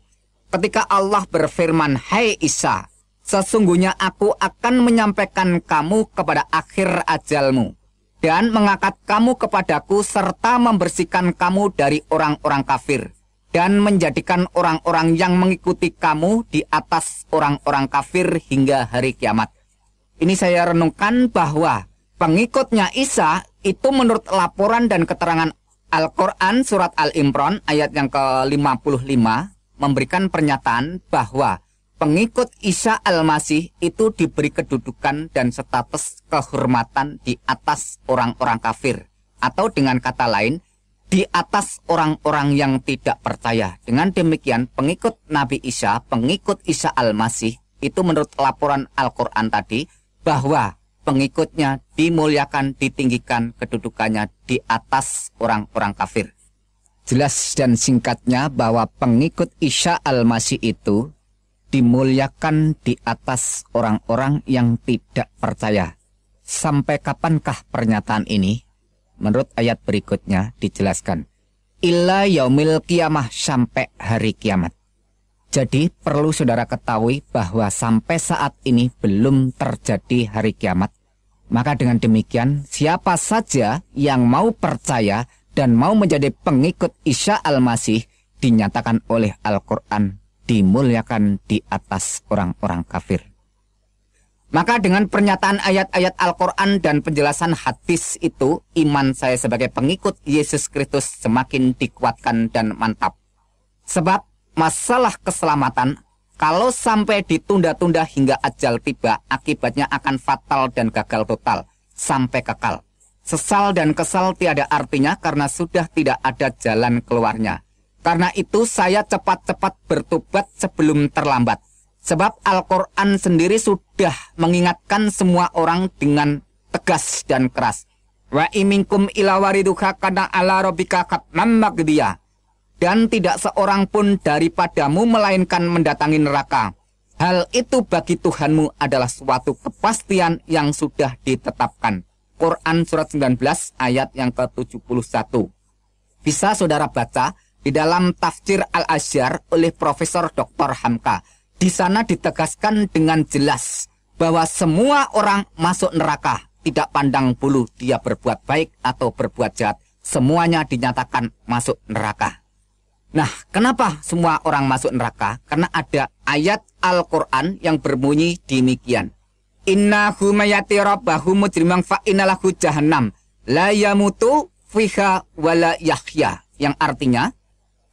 ketika Allah berfirman, hai Isa, sesungguhnya aku akan menyampaikan kamu kepada akhir ajalmu dan mengangkat kamu kepadaku serta membersihkan kamu dari orang-orang kafir dan menjadikan orang-orang yang mengikuti kamu di atas orang-orang kafir hingga hari kiamat. Ini saya renungkan bahwa pengikutnya Isa itu menurut laporan dan keterangan Al-Quran surat Al-Imran ayat yang ke-55 memberikan pernyataan bahwa pengikut Isa Al-Masih itu diberi kedudukan dan status kehormatan di atas orang-orang kafir. Atau dengan kata lain, di atas orang-orang yang tidak percaya. Dengan demikian, pengikut Nabi Isa, pengikut Isa Al-Masih, itu menurut laporan Al-Quran tadi, bahwa pengikutnya dimuliakan, ditinggikan kedudukannya di atas orang-orang kafir. Jelas dan singkatnya bahwa pengikut Isa Al-Masih itu dimuliakan di atas orang-orang yang tidak percaya. Sampai kapankah pernyataan ini? Menurut ayat berikutnya dijelaskan, illa yaumil kiamah, sampai hari kiamat. Jadi perlu saudara ketahui bahwa sampai saat ini belum terjadi hari kiamat. Maka dengan demikian siapa saja yang mau percaya dan mau menjadi pengikut Isa Al-Masih dinyatakan oleh Al-Quran dimuliakan di atas orang-orang kafir. Maka dengan pernyataan ayat-ayat Al-Quran dan penjelasan hadis itu, iman saya sebagai pengikut Yesus Kristus semakin dikuatkan dan mantap. Sebab masalah keselamatan, kalau sampai ditunda-tunda hingga ajal tiba, akibatnya akan fatal dan gagal total, sampai kekal. Sesal dan kesal tiada artinya karena sudah tidak ada jalan keluarnya. Karena itu saya cepat-cepat bertobat sebelum terlambat. Sebab Al-Quran sendiri sudah mengingatkan semua orang dengan tegas dan keras. Wa iminkum ila wariduha kana ala rabbika katman magdiya. Dan tidak seorang pun daripadamu melainkan mendatangi neraka. Hal itu bagi Tuhanmu adalah suatu kepastian yang sudah ditetapkan. Quran surat 19 ayat yang ke-71. Bisa saudara baca di dalam tafsir Al-Azhar oleh Profesor Dr. Hamka. Di sana ditegaskan dengan jelas bahwa semua orang masuk neraka, tidak pandang bulu dia berbuat baik atau berbuat jahat. Semuanya dinyatakan masuk neraka. Nah, kenapa semua orang masuk neraka? Karena ada ayat Al-Quran yang berbunyi demikian. Innahu mayati rabbahu mujrimang fa innalahu jahannam la yamutu fiha wala yahya. Yang artinya,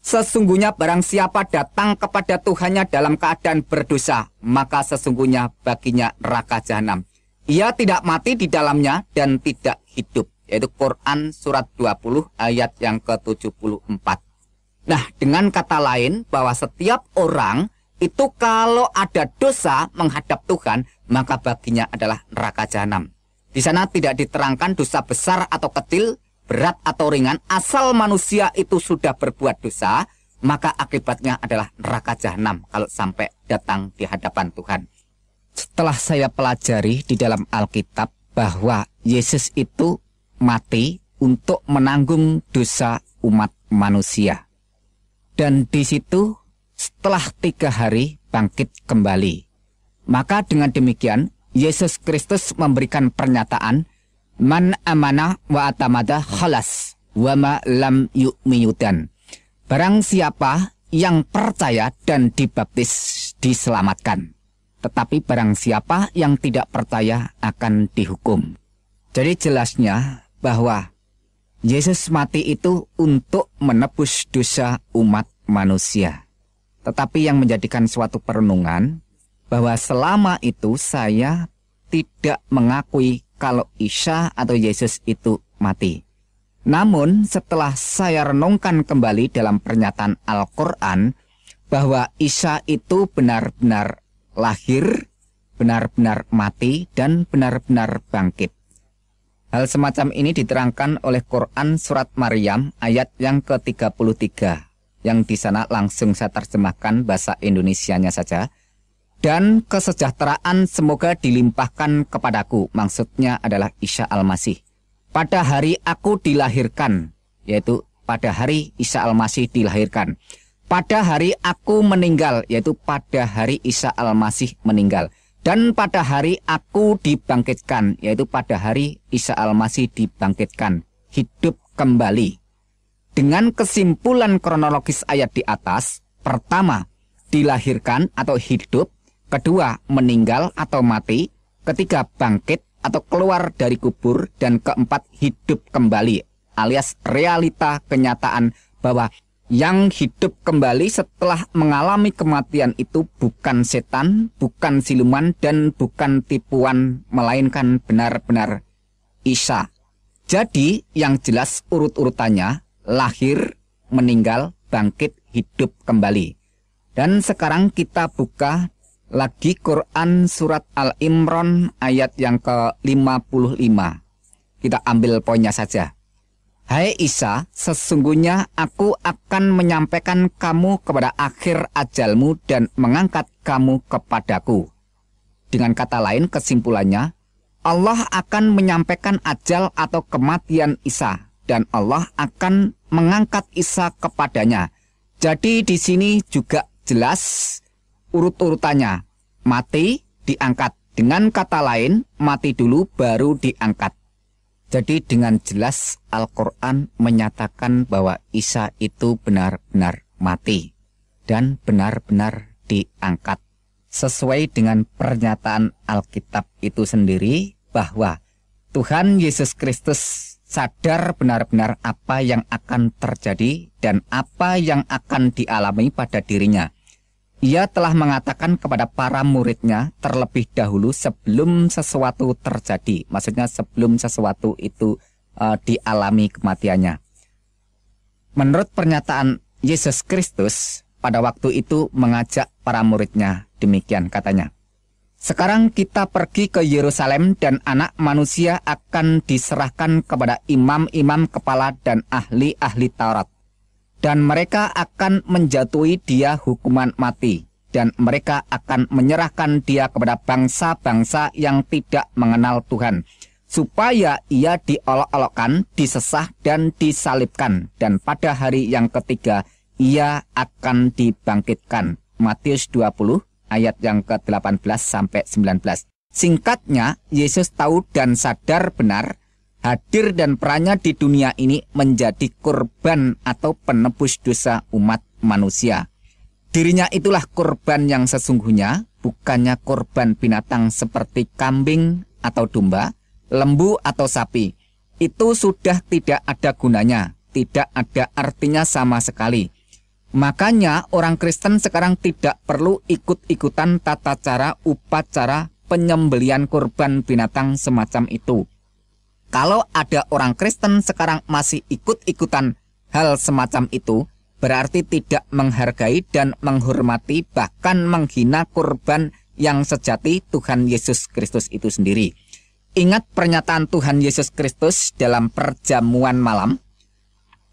sesungguhnya barang siapa datang kepada Tuhannya dalam keadaan berdosa, maka sesungguhnya baginya neraka jahanam. Ia tidak mati di dalamnya dan tidak hidup. Yaitu Quran surat 20 ayat yang ke-74. Nah, dengan kata lain bahwa setiap orang itu kalau ada dosa menghadap Tuhan, maka baginya adalah neraka jahanam. Di sana tidak diterangkan dosa besar atau kecil, berat atau ringan, asal manusia itu sudah berbuat dosa, maka akibatnya adalah neraka jahanam kalau sampai datang di hadapan Tuhan. Setelah saya pelajari di dalam Alkitab bahwa Yesus itu mati untuk menanggung dosa umat manusia. Dan di situ setelah 3 hari bangkit kembali. Maka dengan demikian Yesus Kristus memberikan pernyataan, man amana wa atamada khalas wa ma lam yu'miyudan. Barang siapa yang percaya dan dibaptis diselamatkan. Tetapi barang siapa yang tidak percaya akan dihukum. Jadi jelasnya bahwa Yesus mati itu untuk menebus dosa umat manusia. Tetapi yang menjadikan suatu perenungan bahwa selama itu saya tidak mengakui kalau Isa atau Yesus itu mati. Namun setelah saya renungkan kembali dalam pernyataan Al-Quran bahwa Isa itu benar-benar lahir, benar-benar mati, dan benar-benar bangkit. Hal semacam ini diterangkan oleh Quran surat Maryam ayat yang ke-33. Yang di sana langsung saya terjemahkan bahasa Indonesianya saja. Dan kesejahteraan semoga dilimpahkan kepadaku. Maksudnya adalah Isa Al-Masih. Pada hari aku dilahirkan, yaitu pada hari Isa Al-Masih dilahirkan. Pada hari aku meninggal, yaitu pada hari Isa Al-Masih meninggal. Dan pada hari aku dibangkitkan, yaitu pada hari Isa Al-Masih dibangkitkan, hidup kembali. Dengan kesimpulan kronologis ayat di atas, pertama, dilahirkan atau hidup, kedua, meninggal atau mati, ketiga, bangkit atau keluar dari kubur, dan keempat, hidup kembali, alias realita kenyataan bahwa yang hidup kembali setelah mengalami kematian itu bukan setan, bukan siluman, dan bukan tipuan, melainkan benar-benar Isa. Jadi yang jelas urut-urutannya, lahir, meninggal, bangkit, hidup kembali. Dan sekarang kita buka lagi Quran surat Al-Imran ayat yang ke-55. Kita ambil poinnya saja. Hai Isa, sesungguhnya aku akan menyampaikan kamu kepada akhir ajalmu dan mengangkat kamu kepadaku. Dengan kata lain, kesimpulannya, Allah akan menyampaikan ajal atau kematian Isa, dan Allah akan mengangkat Isa kepadanya. Jadi di sini juga jelas urut-urutannya. Mati, diangkat. Dengan kata lain, mati dulu baru diangkat. Jadi dengan jelas Al-Quran menyatakan bahwa Isa itu benar-benar mati dan benar-benar diangkat. Sesuai dengan pernyataan Alkitab itu sendiri bahwa Tuhan Yesus Kristus sadar benar-benar apa yang akan terjadi dan apa yang akan dialami pada dirinya. Ia telah mengatakan kepada para muridnya terlebih dahulu sebelum sesuatu terjadi. Maksudnya sebelum sesuatu itu dialami kematiannya. Menurut pernyataan Yesus Kristus, pada waktu itu mengajak para muridnya, demikian katanya. Sekarang kita pergi ke Yerusalem dan anak manusia akan diserahkan kepada imam-imam kepala dan ahli-ahli Taurat. Dan mereka akan menjatuhi dia hukuman mati. Dan mereka akan menyerahkan dia kepada bangsa-bangsa yang tidak mengenal Tuhan. Supaya ia diolok-olokkan, disesah dan disalibkan. Dan pada hari yang ketiga, ia akan dibangkitkan. Matius 20 ayat yang ke-18 sampai 19. Singkatnya, Yesus tahu dan sadar benar hadir dan perannya di dunia ini menjadi korban atau penebus dosa umat manusia. Dirinya itulah korban yang sesungguhnya, bukannya korban binatang seperti kambing atau domba, lembu atau sapi. Itu sudah tidak ada gunanya, tidak ada artinya sama sekali. Makanya orang Kristen sekarang tidak perlu ikut-ikutan tata cara upacara penyembelian korban binatang semacam itu. Kalau ada orang Kristen sekarang masih ikut-ikutan hal semacam itu, berarti tidak menghargai dan menghormati bahkan menghina korban yang sejati Tuhan Yesus Kristus itu sendiri. Ingat pernyataan Tuhan Yesus Kristus dalam perjamuan malam.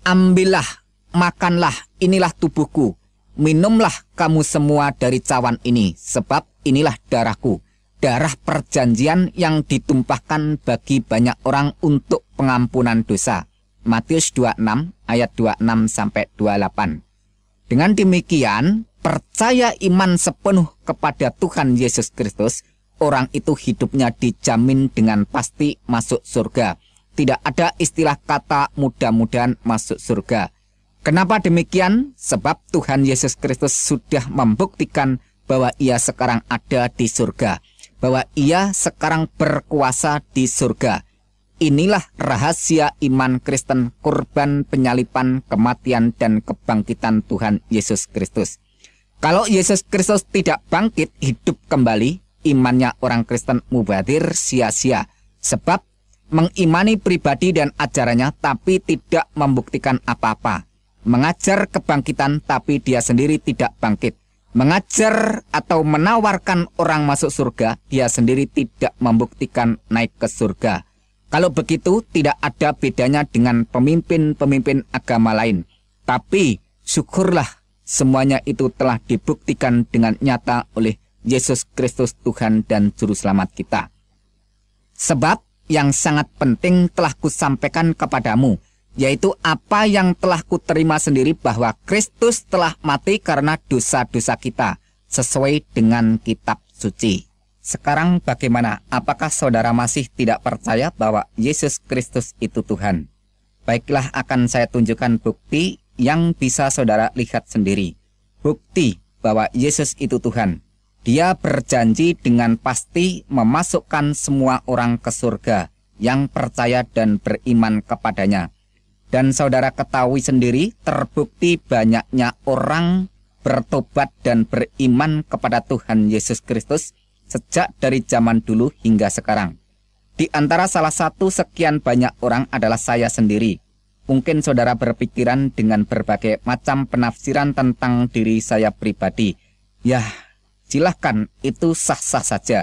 Ambillah, makanlah, inilah tubuhku. Minumlah kamu semua dari cawan ini, sebab inilah darahku. Darah perjanjian yang ditumpahkan bagi banyak orang untuk pengampunan dosa. Matius 26 ayat 26 sampai 28. Dengan demikian, percaya iman sepenuh kepada Tuhan Yesus Kristus, orang itu hidupnya dijamin dengan pasti masuk surga. Tidak ada istilah kata mudah-mudahan masuk surga. Kenapa demikian? Sebab Tuhan Yesus Kristus sudah membuktikan bahwa ia sekarang ada di surga. Bahwa ia sekarang berkuasa di surga. Inilah rahasia iman Kristen, korban penyalipan, kematian, dan kebangkitan Tuhan Yesus Kristus. Kalau Yesus Kristus tidak bangkit hidup kembali, imannya orang Kristen mubazir sia-sia. Sebab mengimani pribadi dan ajarannya tapi tidak membuktikan apa-apa. Mengajar kebangkitan tapi dia sendiri tidak bangkit. Mengajar atau menawarkan orang masuk surga, dia sendiri tidak membuktikan naik ke surga. Kalau begitu, tidak ada bedanya dengan pemimpin-pemimpin agama lain. Tapi, syukurlah semuanya itu telah dibuktikan dengan nyata oleh Yesus Kristus Tuhan dan Juru Selamat kita. Sebab yang sangat penting telah kusampaikan kepadamu, yaitu apa yang telah kuterima sendiri bahwa Kristus telah mati karena dosa-dosa kita, sesuai dengan kitab suci. Sekarang bagaimana? Apakah saudara masih tidak percaya bahwa Yesus Kristus itu Tuhan? Baiklah, akan saya tunjukkan bukti yang bisa saudara lihat sendiri. Bukti bahwa Yesus itu Tuhan. Dia berjanji dengan pasti memasukkan semua orang ke surga yang percaya dan beriman kepadanya. Dan saudara ketahui sendiri, terbukti banyaknya orang bertobat dan beriman kepada Tuhan Yesus Kristus sejak dari zaman dulu hingga sekarang. Di antara salah satu sekian banyak orang adalah saya sendiri. Mungkin saudara berpikiran dengan berbagai macam penafsiran tentang diri saya pribadi. Ya, silahkan, itu sah-sah saja.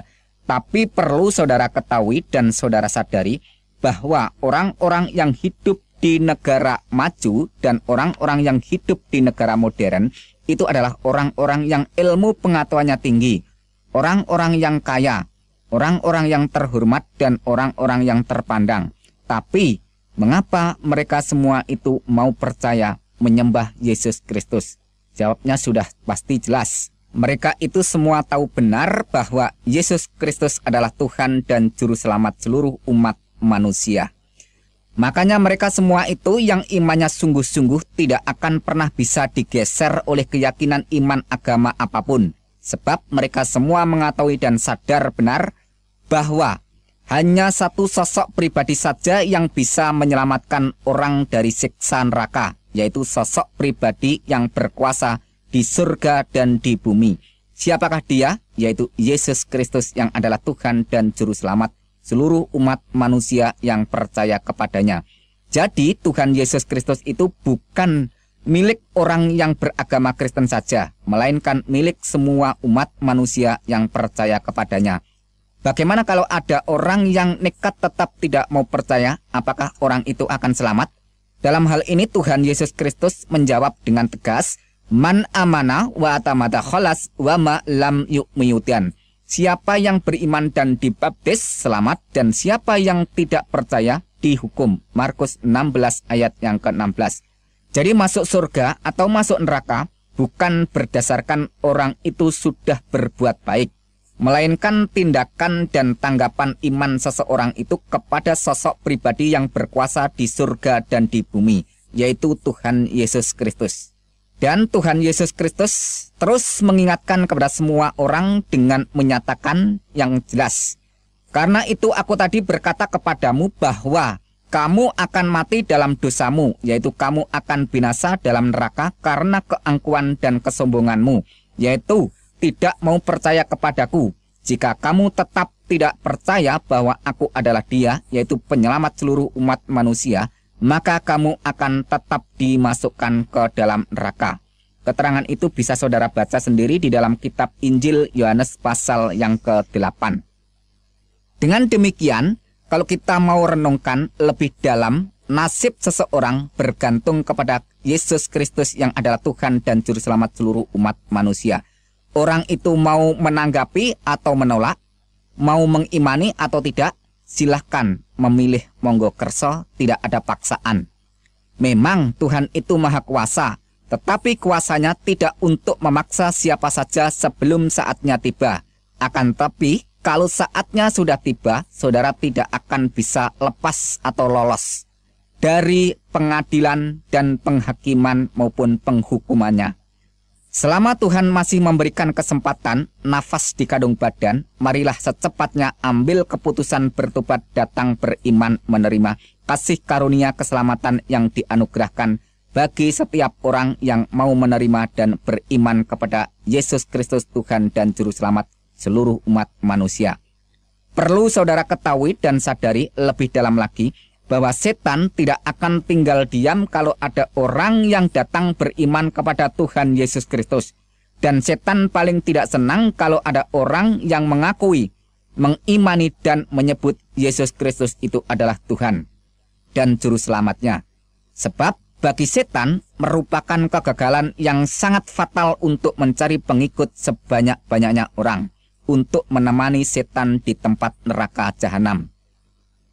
Tapi perlu saudara ketahui dan saudara sadari bahwa orang-orang yang hidup di negara maju dan orang-orang yang hidup di negara modern itu adalah orang-orang yang ilmu pengetahuannya tinggi, orang-orang yang kaya, orang-orang yang terhormat dan orang-orang yang terpandang. Tapi mengapa mereka semua itu mau percaya menyembah Yesus Kristus? Jawabnya sudah pasti jelas. Mereka itu semua tahu benar bahwa Yesus Kristus adalah Tuhan dan Juru Selamat seluruh umat manusia. Makanya mereka semua itu yang imannya sungguh-sungguh tidak akan pernah bisa digeser oleh keyakinan iman agama apapun. Sebab mereka semua mengetahui dan sadar benar bahwa hanya satu sosok pribadi saja yang bisa menyelamatkan orang dari siksa neraka, yaitu sosok pribadi yang berkuasa di surga dan di bumi. Siapakah dia? Yaitu Yesus Kristus yang adalah Tuhan dan Juru Selamat seluruh umat manusia yang percaya kepadanya. Jadi Tuhan Yesus Kristus itu bukan milik orang yang beragama Kristen saja, melainkan milik semua umat manusia yang percaya kepadanya. Bagaimana kalau ada orang yang nekat tetap tidak mau percaya? Apakah orang itu akan selamat? Dalam hal ini Tuhan Yesus Kristus menjawab dengan tegas, "Man amana wa atamada khalas wa ma lam yu'miyudan." Siapa yang beriman dan dibaptis selamat, dan siapa yang tidak percaya dihukum. Markus 16 ayat yang ke-16. Jadi masuk surga atau masuk neraka bukan berdasarkan orang itu sudah berbuat baik, melainkan tindakan dan tanggapan iman seseorang itu kepada sosok pribadi yang berkuasa di surga dan di bumi, yaitu Tuhan Yesus Kristus. Dan Tuhan Yesus Kristus terus mengingatkan kepada semua orang dengan menyatakan yang jelas. Karena itu aku tadi berkata kepadamu bahwa kamu akan mati dalam dosamu, yaitu kamu akan binasa dalam neraka karena keangkuhan dan kesombonganmu, yaitu tidak mau percaya kepadaku. Jika kamu tetap tidak percaya bahwa aku adalah Dia, yaitu penyelamat seluruh umat manusia, maka kamu akan tetap dimasukkan ke dalam neraka. Keterangan itu bisa saudara baca sendiri di dalam kitab Injil Yohanes pasal yang ke-8. Dengan demikian, kalau kita mau renungkan lebih dalam, nasib seseorang bergantung kepada Yesus Kristus yang adalah Tuhan dan Juru Selamat seluruh umat manusia. Orang itu mau menanggapi atau menolak, mau mengimani atau tidak, silahkan memilih, monggo kerso, tidak ada paksaan. Memang Tuhan itu maha kuasa, tetapi kuasanya tidak untuk memaksa siapa saja sebelum saatnya tiba. Akan tetapi, kalau saatnya sudah tiba, saudara tidak akan bisa lepas atau lolos dari pengadilan dan penghakiman maupun penghukumannya. Selama Tuhan masih memberikan kesempatan, nafas di kandung badan, marilah secepatnya ambil keputusan bertobat, datang beriman, menerima kasih karunia keselamatan yang dianugerahkan bagi setiap orang yang mau menerima dan beriman kepada Yesus Kristus Tuhan dan Juru Selamat seluruh umat manusia. Perlu saudara ketahui dan sadari lebih dalam lagi bahwa setan tidak akan tinggal diam kalau ada orang yang datang beriman kepada Tuhan Yesus Kristus. Dan setan paling tidak senang kalau ada orang yang mengakui, mengimani dan menyebut Yesus Kristus itu adalah Tuhan dan Juru Selamatnya. Sebab bagi setan merupakan kegagalan yang sangat fatal untuk mencari pengikut sebanyak-banyaknya orang untuk menemani setan di tempat neraka jahanam.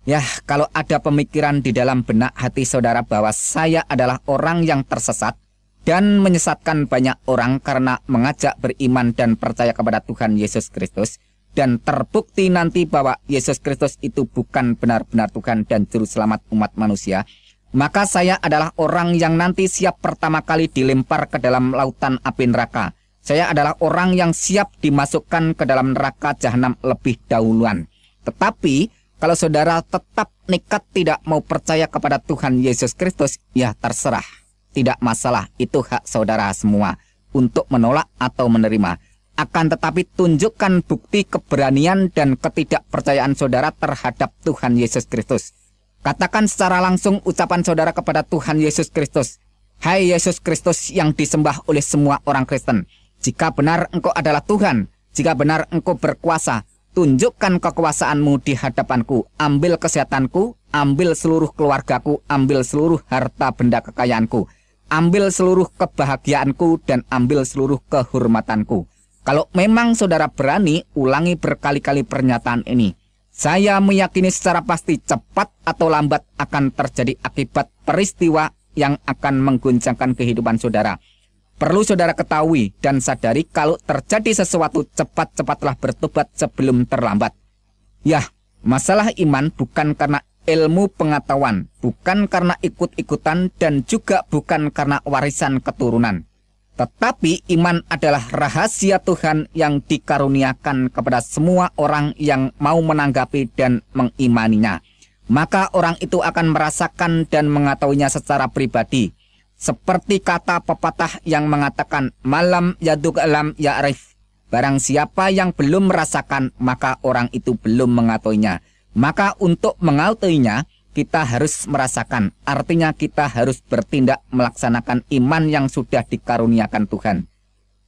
Ya, kalau ada pemikiran di dalam benak hati saudara bahwa saya adalah orang yang tersesat dan menyesatkan banyak orang karena mengajak beriman dan percaya kepada Tuhan Yesus Kristus, dan terbukti nanti bahwa Yesus Kristus itu bukan benar-benar Tuhan dan Juru Selamat umat manusia, maka saya adalah orang yang nanti siap pertama kali dilempar ke dalam lautan api neraka. Saya adalah orang yang siap dimasukkan ke dalam neraka jahanam lebih dahuluan. Tetapi kalau saudara tetap nekat tidak mau percaya kepada Tuhan Yesus Kristus, ya terserah. Tidak masalah, itu hak saudara semua untuk menolak atau menerima. Akan tetapi tunjukkan bukti keberanian dan ketidakpercayaan saudara terhadap Tuhan Yesus Kristus. Katakan secara langsung ucapan saudara kepada Tuhan Yesus Kristus. Hai Yesus Kristus yang disembah oleh semua orang Kristen. Jika benar Engkau adalah Tuhan, jika benar Engkau berkuasa, tunjukkan kekuasaanmu di hadapanku. Ambil kesehatanku, ambil seluruh keluargaku, ambil seluruh harta benda kekayaanku. Ambil seluruh kebahagiaanku dan ambil seluruh kehormatanku. Kalau memang saudara berani, ulangi berkali-kali pernyataan ini. Saya meyakini secara pasti cepat atau lambat akan terjadi akibat peristiwa yang akan mengguncangkan kehidupan saudara. Perlu saudara ketahui dan sadari kalau terjadi sesuatu, cepat-cepatlah bertobat sebelum terlambat. Ya, masalah iman bukan karena ilmu pengetahuan, bukan karena ikut-ikutan, dan juga bukan karena warisan keturunan. Tetapi iman adalah rahasia Tuhan yang dikaruniakan kepada semua orang yang mau menanggapi dan mengimaninya. Maka orang itu akan merasakan dan mengetahuinya secara pribadi. Seperti kata pepatah yang mengatakan, malam yaduk alam ya'rif. Barang siapa yang belum merasakan, maka orang itu belum mengetahuinya. Maka untuk mengetahuinya, kita harus merasakan, artinya kita harus bertindak melaksanakan iman yang sudah dikaruniakan Tuhan.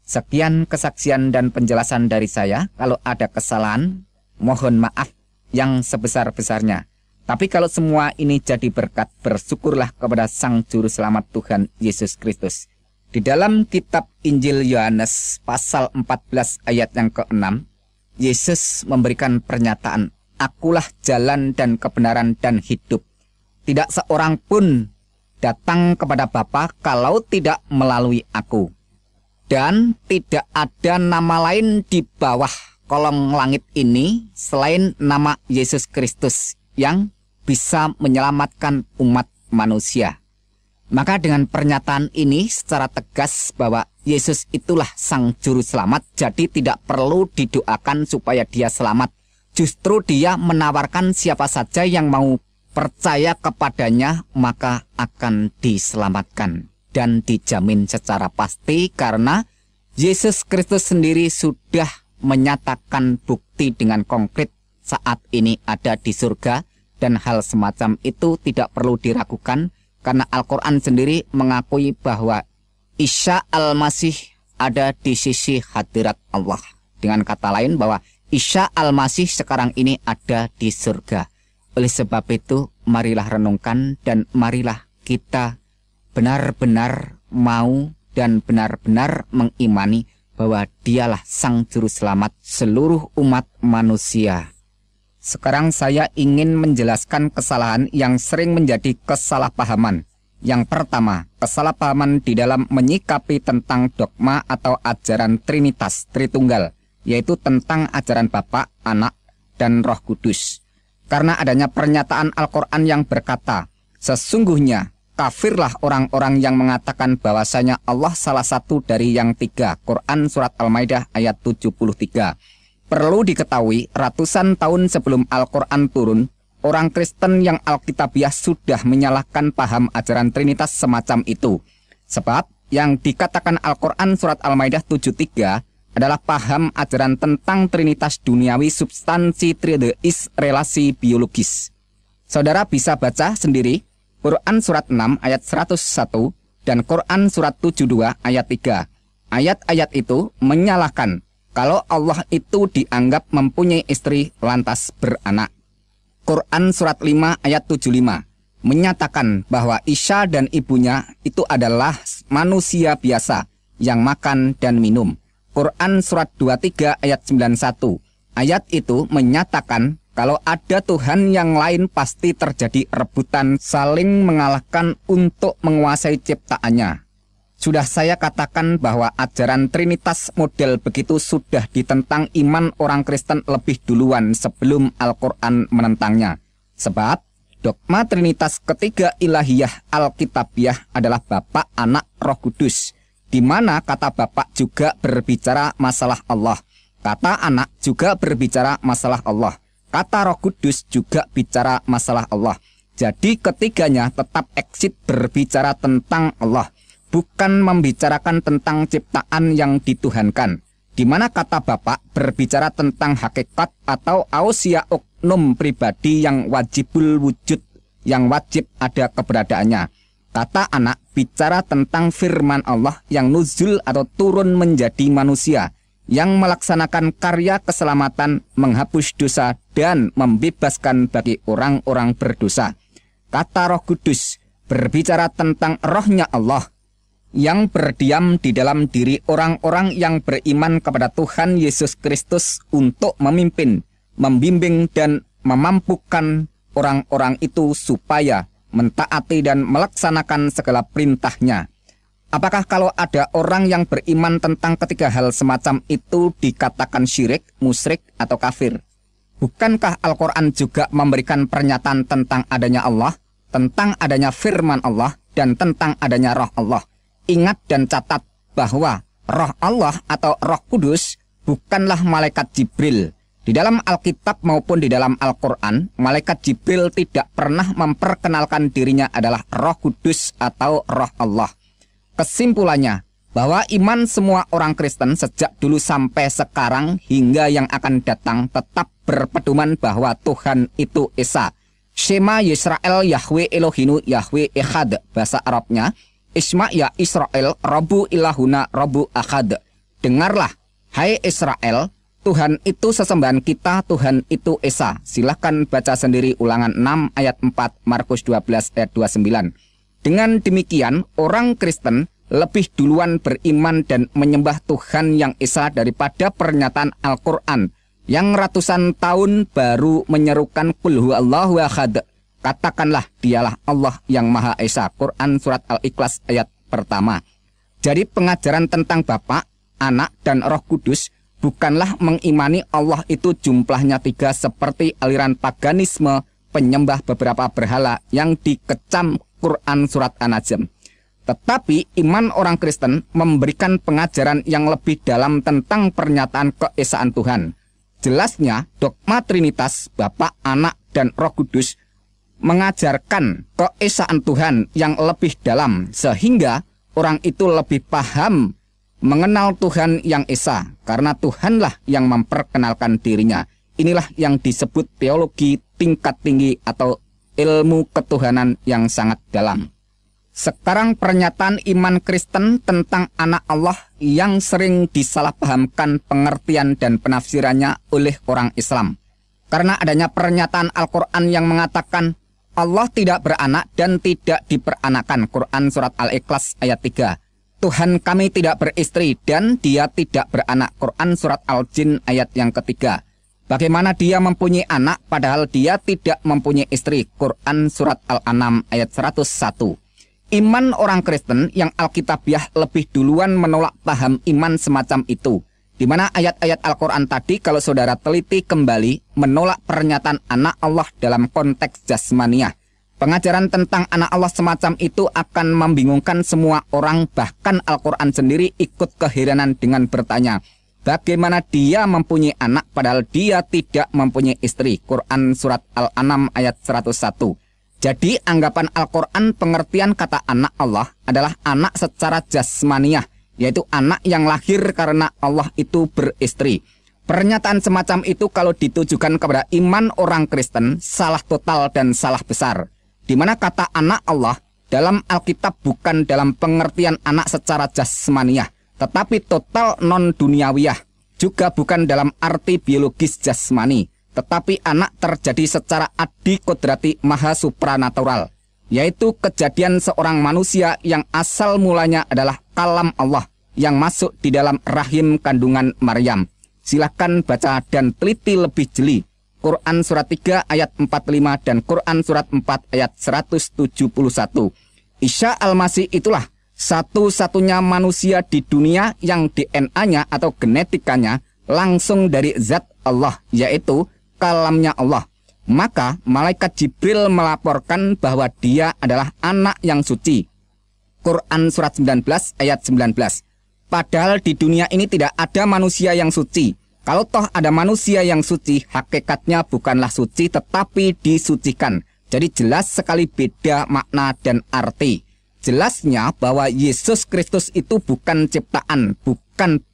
Sekian kesaksian dan penjelasan dari saya. Kalau ada kesalahan, mohon maaf yang sebesar-besarnya. Tapi kalau semua ini jadi berkat, bersyukurlah kepada Sang Juru Selamat Tuhan Yesus Kristus. Di dalam kitab Injil Yohanes pasal 14 ayat yang ke-6, Yesus memberikan pernyataan, Akulah jalan dan kebenaran dan hidup. Tidak seorang pun datang kepada Bapa kalau tidak melalui aku. Dan tidak ada nama lain di bawah kolong langit ini selain nama Yesus Kristus yang bisa menyelamatkan umat manusia. Maka dengan pernyataan ini secara tegas bahwa Yesus itulah Sang Juru Selamat, jadi tidak perlu didoakan supaya dia selamat. Justru dia menawarkan siapa saja yang mau percaya kepadanya maka akan diselamatkan dan dijamin secara pasti karena Yesus Kristus sendiri sudah menyatakan bukti dengan konkret saat ini ada di surga, dan hal semacam itu tidak perlu diragukan karena Al-Quran sendiri mengakui bahwa Isa Al-Masih ada di sisi hadirat Allah. Dengan kata lain bahwa Isa Al-Masih sekarang ini ada di surga. Oleh sebab itu, marilah renungkan dan marilah kita benar-benar mau dan benar-benar mengimani bahwa dialah Sang Juru Selamat seluruh umat manusia. Sekarang saya ingin menjelaskan kesalahan yang sering menjadi kesalahpahaman. Yang pertama, kesalahpahaman di dalam menyikapi tentang dogma atau ajaran Trinitas, Tritunggal, yaitu tentang ajaran Bapa, Anak, dan Roh Kudus. Karena adanya pernyataan Al-Quran yang berkata, sesungguhnya kafirlah orang-orang yang mengatakan bahwasanya Allah salah satu dari yang tiga. Quran Surat Al-Maidah ayat 73. Perlu diketahui, ratusan tahun sebelum Al-Quran turun, orang Kristen yang Alkitabiah sudah menyalahkan paham ajaran Trinitas semacam itu. Sebab yang dikatakan Al-Quran Surat Al-Maidah 73 adalah paham ajaran tentang Trinitas duniawi, substansi trideis, relasi biologis. Saudara bisa baca sendiri Quran Surat 6 ayat 101 dan Quran Surat 72 ayat 3. Ayat-ayat itu menyalahkan kalau Allah itu dianggap mempunyai istri lantas beranak. Quran Surat 5 ayat 75 menyatakan bahwa Isa dan ibunya itu adalah manusia biasa yang makan dan minum. Quran Surat 23 ayat 91. Ayat itu menyatakan kalau ada Tuhan yang lain pasti terjadi rebutan saling mengalahkan untuk menguasai ciptaannya. Sudah saya katakan bahwa ajaran Trinitas model begitu sudah ditentang iman orang Kristen lebih duluan sebelum Al-Quran menentangnya. Sebab Dogma Trinitas ketiga ilahiyah Alkitabiah adalah Bapa, Anak, Roh Kudus, di mana kata Bapa juga berbicara masalah Allah, kata Anak juga berbicara masalah Allah, kata Roh Kudus juga bicara masalah Allah. Jadi ketiganya tetap eksit berbicara tentang Allah, bukan membicarakan tentang ciptaan yang dituhankan, di mana kata Bapa berbicara tentang hakikat atau ausia oknum pribadi yang wajibul wujud, yang wajib ada keberadaannya. Kata Anak bicara tentang firman Allah yang nuzul atau turun menjadi manusia, yang melaksanakan karya keselamatan, menghapus dosa dan membebaskan bagi orang-orang berdosa. Kata Roh Kudus berbicara tentang rohnya Allah yang berdiam di dalam diri orang-orang yang beriman kepada Tuhan Yesus Kristus untuk memimpin, membimbing dan memampukan orang-orang itu supaya mentaati dan melaksanakan segala perintahnya. Apakah kalau ada orang yang beriman tentang ketiga hal semacam itu dikatakan syirik, musyrik, atau kafir? Bukankah Al-Quran juga memberikan pernyataan tentang adanya Allah, tentang adanya firman Allah, dan tentang adanya roh Allah? Ingat dan catat bahwa roh Allah atau Roh Kudus bukanlah malaikat Jibril. Di dalam Alkitab maupun di dalam Al-Quran, malaikat Jibril tidak pernah memperkenalkan dirinya adalah Roh Kudus atau roh Allah. Kesimpulannya, bahwa iman semua orang Kristen sejak dulu sampai sekarang hingga yang akan datang tetap berpedoman bahwa Tuhan itu Esa. Shema Yisrael Yahweh Elohinu Yahweh Echad, bahasa Arabnya Isma ya Israel, Rabbu ilahuna Rabbu Ahad. Dengarlah, hai Israel, Tuhan itu sesembahan kita, Tuhan itu Esa. Silahkan baca sendiri Ulangan 6 ayat 4, Markus 12 ayat 29. Dengan demikian, orang Kristen lebih duluan beriman dan menyembah Tuhan yang Esa daripada pernyataan Al-Quran yang ratusan tahun baru menyerukan Qul huwallahu ahad. Katakanlah dialah Allah yang Maha Esa. Quran Surat Al-Ikhlas ayat pertama. Jadi pengajaran tentang Bapa, Anak, dan Roh Kudus bukanlah mengimani Allah itu jumlahnya 3 seperti aliran paganisme penyembah beberapa berhala yang dikecam Quran Surat An-Najm. Tetapi iman orang Kristen memberikan pengajaran yang lebih dalam tentang pernyataan keesaan Tuhan. Jelasnya dogma Trinitas, Bapa, Anak, dan Roh Kudus mengajarkan keesaan Tuhan yang lebih dalam sehingga orang itu lebih paham mengenal Tuhan yang Esa karena Tuhanlah yang memperkenalkan dirinya. Inilah yang disebut teologi tingkat tinggi atau ilmu ketuhanan yang sangat dalam. Sekarang pernyataan iman Kristen tentang anak Allah yang sering disalahpahamkan pengertian dan penafsirannya oleh orang Islam. Karena adanya pernyataan Al-Quran yang mengatakan Allah tidak beranak dan tidak diperanakan. Quran Surat Al-Ikhlas ayat 3. Tuhan kami tidak beristri dan dia tidak beranak. Quran Surat Al-Jin ayat yang ketiga. Bagaimana dia mempunyai anak padahal dia tidak mempunyai istri. Quran Surat Al-An'am ayat 101. Iman orang Kristen yang Alkitabiah lebih duluan menolak paham iman semacam itu. Di mana ayat-ayat Al-Quran tadi kalau saudara teliti kembali menolak pernyataan anak Allah dalam konteks jasmaniah. Pengajaran tentang anak Allah semacam itu akan membingungkan semua orang, bahkan Al-Quran sendiri ikut keheranan dengan bertanya, bagaimana dia mempunyai anak padahal dia tidak mempunyai istri. Quran Surat Al-An'am ayat 101. Jadi anggapan Al-Quran pengertian kata anak Allah adalah anak secara jasmaniah, yaitu anak yang lahir karena Allah itu beristri. Pernyataan semacam itu kalau ditujukan kepada iman orang Kristen salah total dan salah besar. Di mana kata anak Allah dalam Alkitab bukan dalam pengertian anak secara jasmaniah, tetapi total non-duniawiyah. Juga bukan dalam arti biologis jasmani, tetapi anak terjadi secara adi kodrati maha supranatural, yaitu kejadian seorang manusia yang asal mulanya adalah kalam Allah yang masuk di dalam rahim kandungan Maryam. Silahkan baca dan teliti lebih jeli Quran Surat 3 ayat 45 dan Quran Surat 4 ayat 171. Isa Al-Masih itulah satu-satunya manusia di dunia yang DNA-nya atau genetikanya langsung dari zat Allah, yaitu kalamnya Allah. Maka malaikat Jibril melaporkan bahwa dia adalah anak yang suci. Quran surat 19 ayat 19. Padahal di dunia ini tidak ada manusia yang suci. Kalau toh ada manusia yang suci, hakikatnya bukanlah suci tetapi disucikan. Jadi jelas sekali beda makna dan arti. Jelasnya bahwa Yesus Kristus itu bukan ciptaan, bukan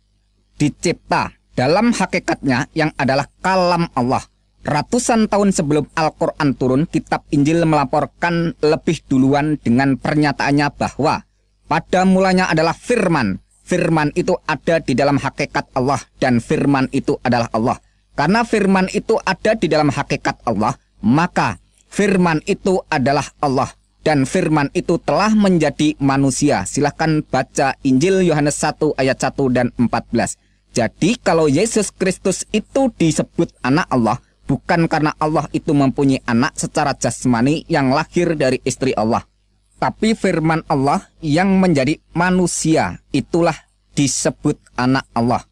dicipta. Dalam hakikatnya yang adalah kalam Allah. Ratusan tahun sebelum Al-Quran turun, kitab Injil melaporkan lebih duluan dengan pernyataannya bahwa pada mulanya adalah firman. Firman itu ada di dalam hakikat Allah dan firman itu adalah Allah. Karena firman itu ada di dalam hakikat Allah, maka firman itu adalah Allah. Dan firman itu telah menjadi manusia. Silahkan baca Injil Yohanes 1 ayat 1 dan 14. Jadi kalau Yesus Kristus itu disebut anak Allah, bukan karena Allah itu mempunyai anak secara jasmani yang lahir dari istri Allah. Tapi firman Allah yang menjadi manusia, itulah disebut anak Allah.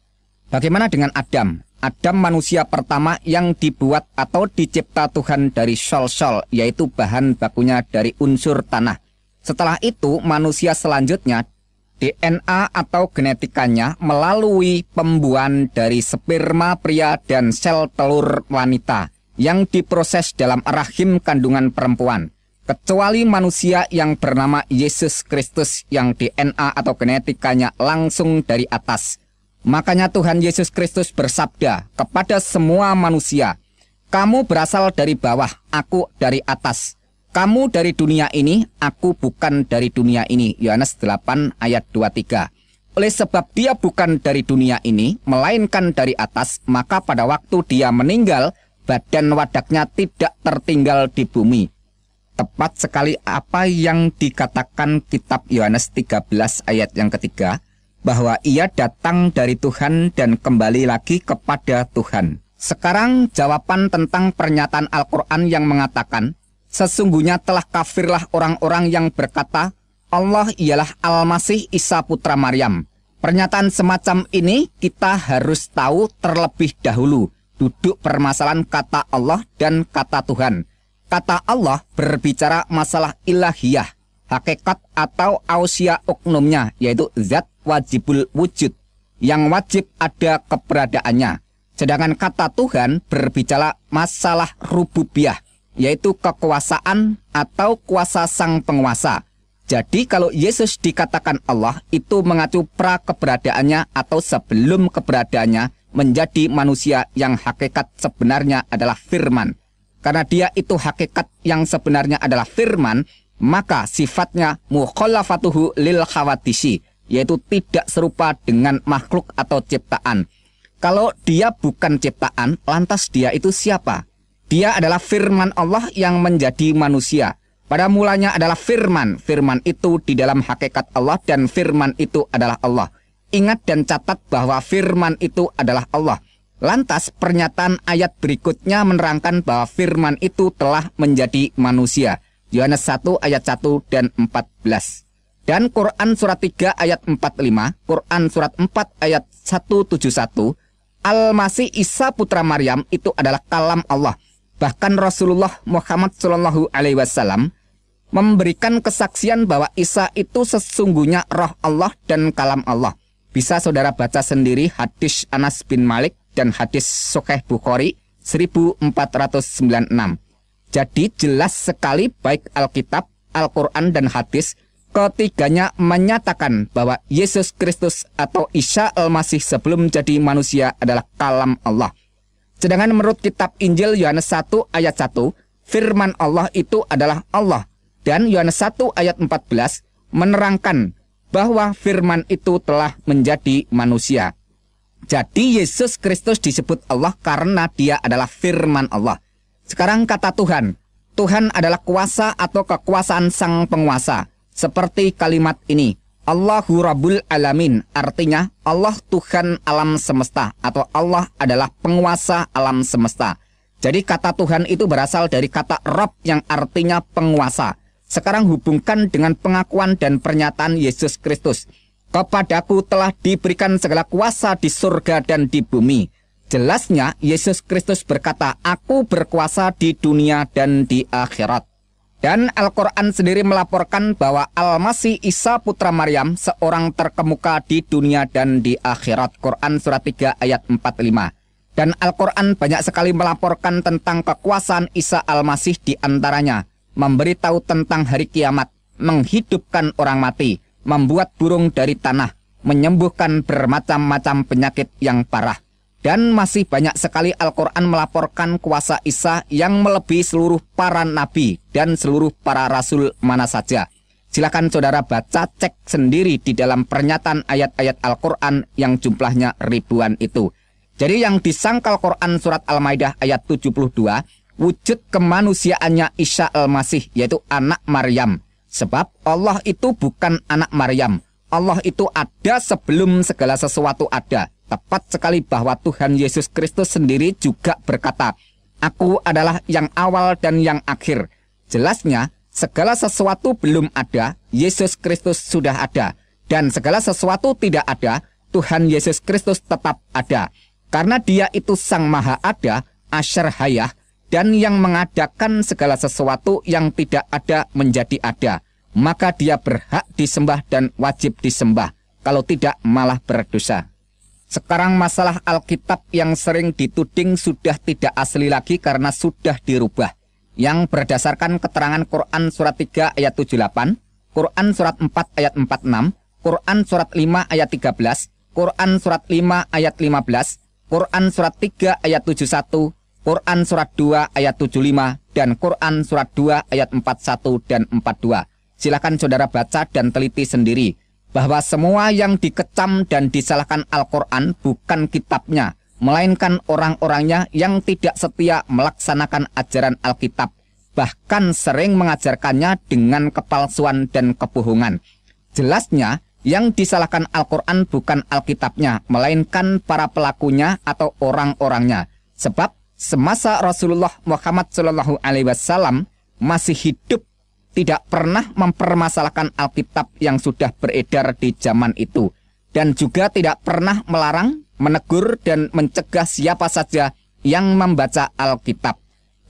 Bagaimana dengan Adam? Adam manusia pertama yang dibuat atau dicipta Tuhan dari sol-sol, yaitu bahan bakunya dari unsur tanah. Setelah itu manusia selanjutnya, DNA atau genetikanya melalui pembuahan dari sperma pria dan sel telur wanita yang diproses dalam rahim kandungan perempuan. Kecuali manusia yang bernama Yesus Kristus yang DNA atau genetikanya langsung dari atas. Makanya Tuhan Yesus Kristus bersabda kepada semua manusia, "Kamu berasal dari bawah, aku dari atas. Kamu dari dunia ini, aku bukan dari dunia ini." Yohanes 8 ayat 23. Oleh sebab dia bukan dari dunia ini, melainkan dari atas, maka pada waktu dia meninggal, badan wadaknya tidak tertinggal di bumi. Tepat sekali apa yang dikatakan kitab Yohanes 13 ayat yang ketiga, bahwa ia datang dari Tuhan dan kembali lagi kepada Tuhan. Sekarang jawaban tentang pernyataan Al-Quran yang mengatakan, sesungguhnya telah kafirlah orang-orang yang berkata, Allah ialah Al-Masih Isa putra Maryam. Pernyataan semacam ini kita harus tahu terlebih dahulu duduk permasalahan kata Allah dan kata Tuhan. Kata Allah berbicara masalah ilahiyah, hakikat atau ausia oknumnya, yaitu zat wajibul wujud, yang wajib ada keberadaannya. Sedangkan kata Tuhan berbicara masalah rububiyah, yaitu kekuasaan atau kuasa sang penguasa. Jadi kalau Yesus dikatakan Allah, itu mengacu pra keberadaannya atau sebelum keberadaannya menjadi manusia yang hakikat sebenarnya adalah firman. Karena dia itu hakikat yang sebenarnya adalah firman, maka sifatnya mukhalafatuhu lil khawadisi, yaitu tidak serupa dengan makhluk atau ciptaan. Kalau dia bukan ciptaan, lantas dia itu siapa? Dia adalah firman Allah yang menjadi manusia. Pada mulanya adalah firman. Firman itu di dalam hakikat Allah dan firman itu adalah Allah. Ingat dan catat bahwa firman itu adalah Allah. Lantas pernyataan ayat berikutnya menerangkan bahwa firman itu telah menjadi manusia. Yohanes 1 ayat 1 dan 14. Dan Quran surat 3 ayat 45, Quran surat 4 ayat 171, Al-Masih Isa putra Maryam itu adalah kalam Allah. Bahkan Rasulullah Muhammad SAW memberikan kesaksian bahwa Isa itu sesungguhnya roh Allah dan kalam Allah. Bisa saudara baca sendiri hadis Anas bin Malik dan hadis Sahih Bukhari 1496. Jadi jelas sekali baik Alkitab, Al-Quran dan hadis, ketiganya menyatakan bahwa Yesus Kristus atau Isa Al-Masih sebelum jadi manusia adalah kalam Allah. Sedangkan menurut kitab Injil Yohanes 1 ayat 1, firman Allah itu adalah Allah. Dan Yohanes 1 ayat 14 menerangkan bahwa firman itu telah menjadi manusia. Jadi Yesus Kristus disebut Allah karena dia adalah firman Allah. Sekarang kata Tuhan. Tuhan adalah kuasa atau kekuasaan sang penguasa. Seperti kalimat ini, Allahu Rabbul Alamin, artinya Allah Tuhan alam semesta atau Allah adalah penguasa alam semesta. Jadi kata Tuhan itu berasal dari kata Rabb yang artinya penguasa. Sekarang hubungkan dengan pengakuan dan pernyataan Yesus Kristus. Kepadaku telah diberikan segala kuasa di surga dan di bumi. Jelasnya Yesus Kristus berkata, "Aku berkuasa di dunia dan di akhirat." Dan Al-Quran sendiri melaporkan bahwa Al-Masih Isa putra Maryam seorang terkemuka di dunia dan di akhirat. Quran surat 3 ayat 45. Dan Al-Quran banyak sekali melaporkan tentang kekuasaan Isa Al-Masih, di antaranya memberitahu tentang hari kiamat, menghidupkan orang mati, membuat burung dari tanah, menyembuhkan bermacam-macam penyakit yang parah. Dan masih banyak sekali Al-Quran melaporkan kuasa Isa yang melebihi seluruh para nabi dan seluruh para rasul mana saja. Silakan saudara baca, cek sendiri di dalam pernyataan ayat-ayat Al-Quran yang jumlahnya ribuan itu. Jadi yang disangkal Quran surat Al-Maidah ayat 72, wujud kemanusiaannya Isa Al-Masih, yaitu anak Maryam. Sebab Allah itu bukan anak Maryam. Allah itu ada sebelum segala sesuatu ada. Tepat sekali bahwa Tuhan Yesus Kristus sendiri juga berkata, "Aku adalah yang awal dan yang akhir." Jelasnya, segala sesuatu belum ada, Yesus Kristus sudah ada. Dan segala sesuatu tidak ada, Tuhan Yesus Kristus tetap ada. Karena Dia itu Sang Maha Ada, Asyar Hayah, dan yang mengadakan segala sesuatu yang tidak ada menjadi ada. Maka Dia berhak disembah dan wajib disembah. Kalau tidak, malah berdosa. Sekarang masalah Alkitab yang sering dituding sudah tidak asli lagi karena sudah dirubah. Yang berdasarkan keterangan Quran surat 3 ayat 78, Quran surat 4 ayat 46, Quran surat 5 ayat 13, Quran surat 5 ayat 15, Quran surat 3 ayat 71, Quran surat 2 ayat 75, dan Quran surat 2 ayat 41 dan 42. Silakan saudara baca dan teliti sendiri bahwa semua yang dikecam dan disalahkan Al-Quran bukan kitabnya, melainkan orang-orangnya yang tidak setia melaksanakan ajaran Alkitab, bahkan sering mengajarkannya dengan kepalsuan dan kebohongan. Jelasnya, yang disalahkan Al-Quran bukan Alkitabnya, melainkan para pelakunya atau orang-orangnya. Sebab semasa Rasulullah Muhammad SAW masih hidup, tidak pernah mempermasalahkan Alkitab yang sudah beredar di zaman itu. Dan juga tidak pernah melarang, menegur, dan mencegah siapa saja yang membaca Alkitab.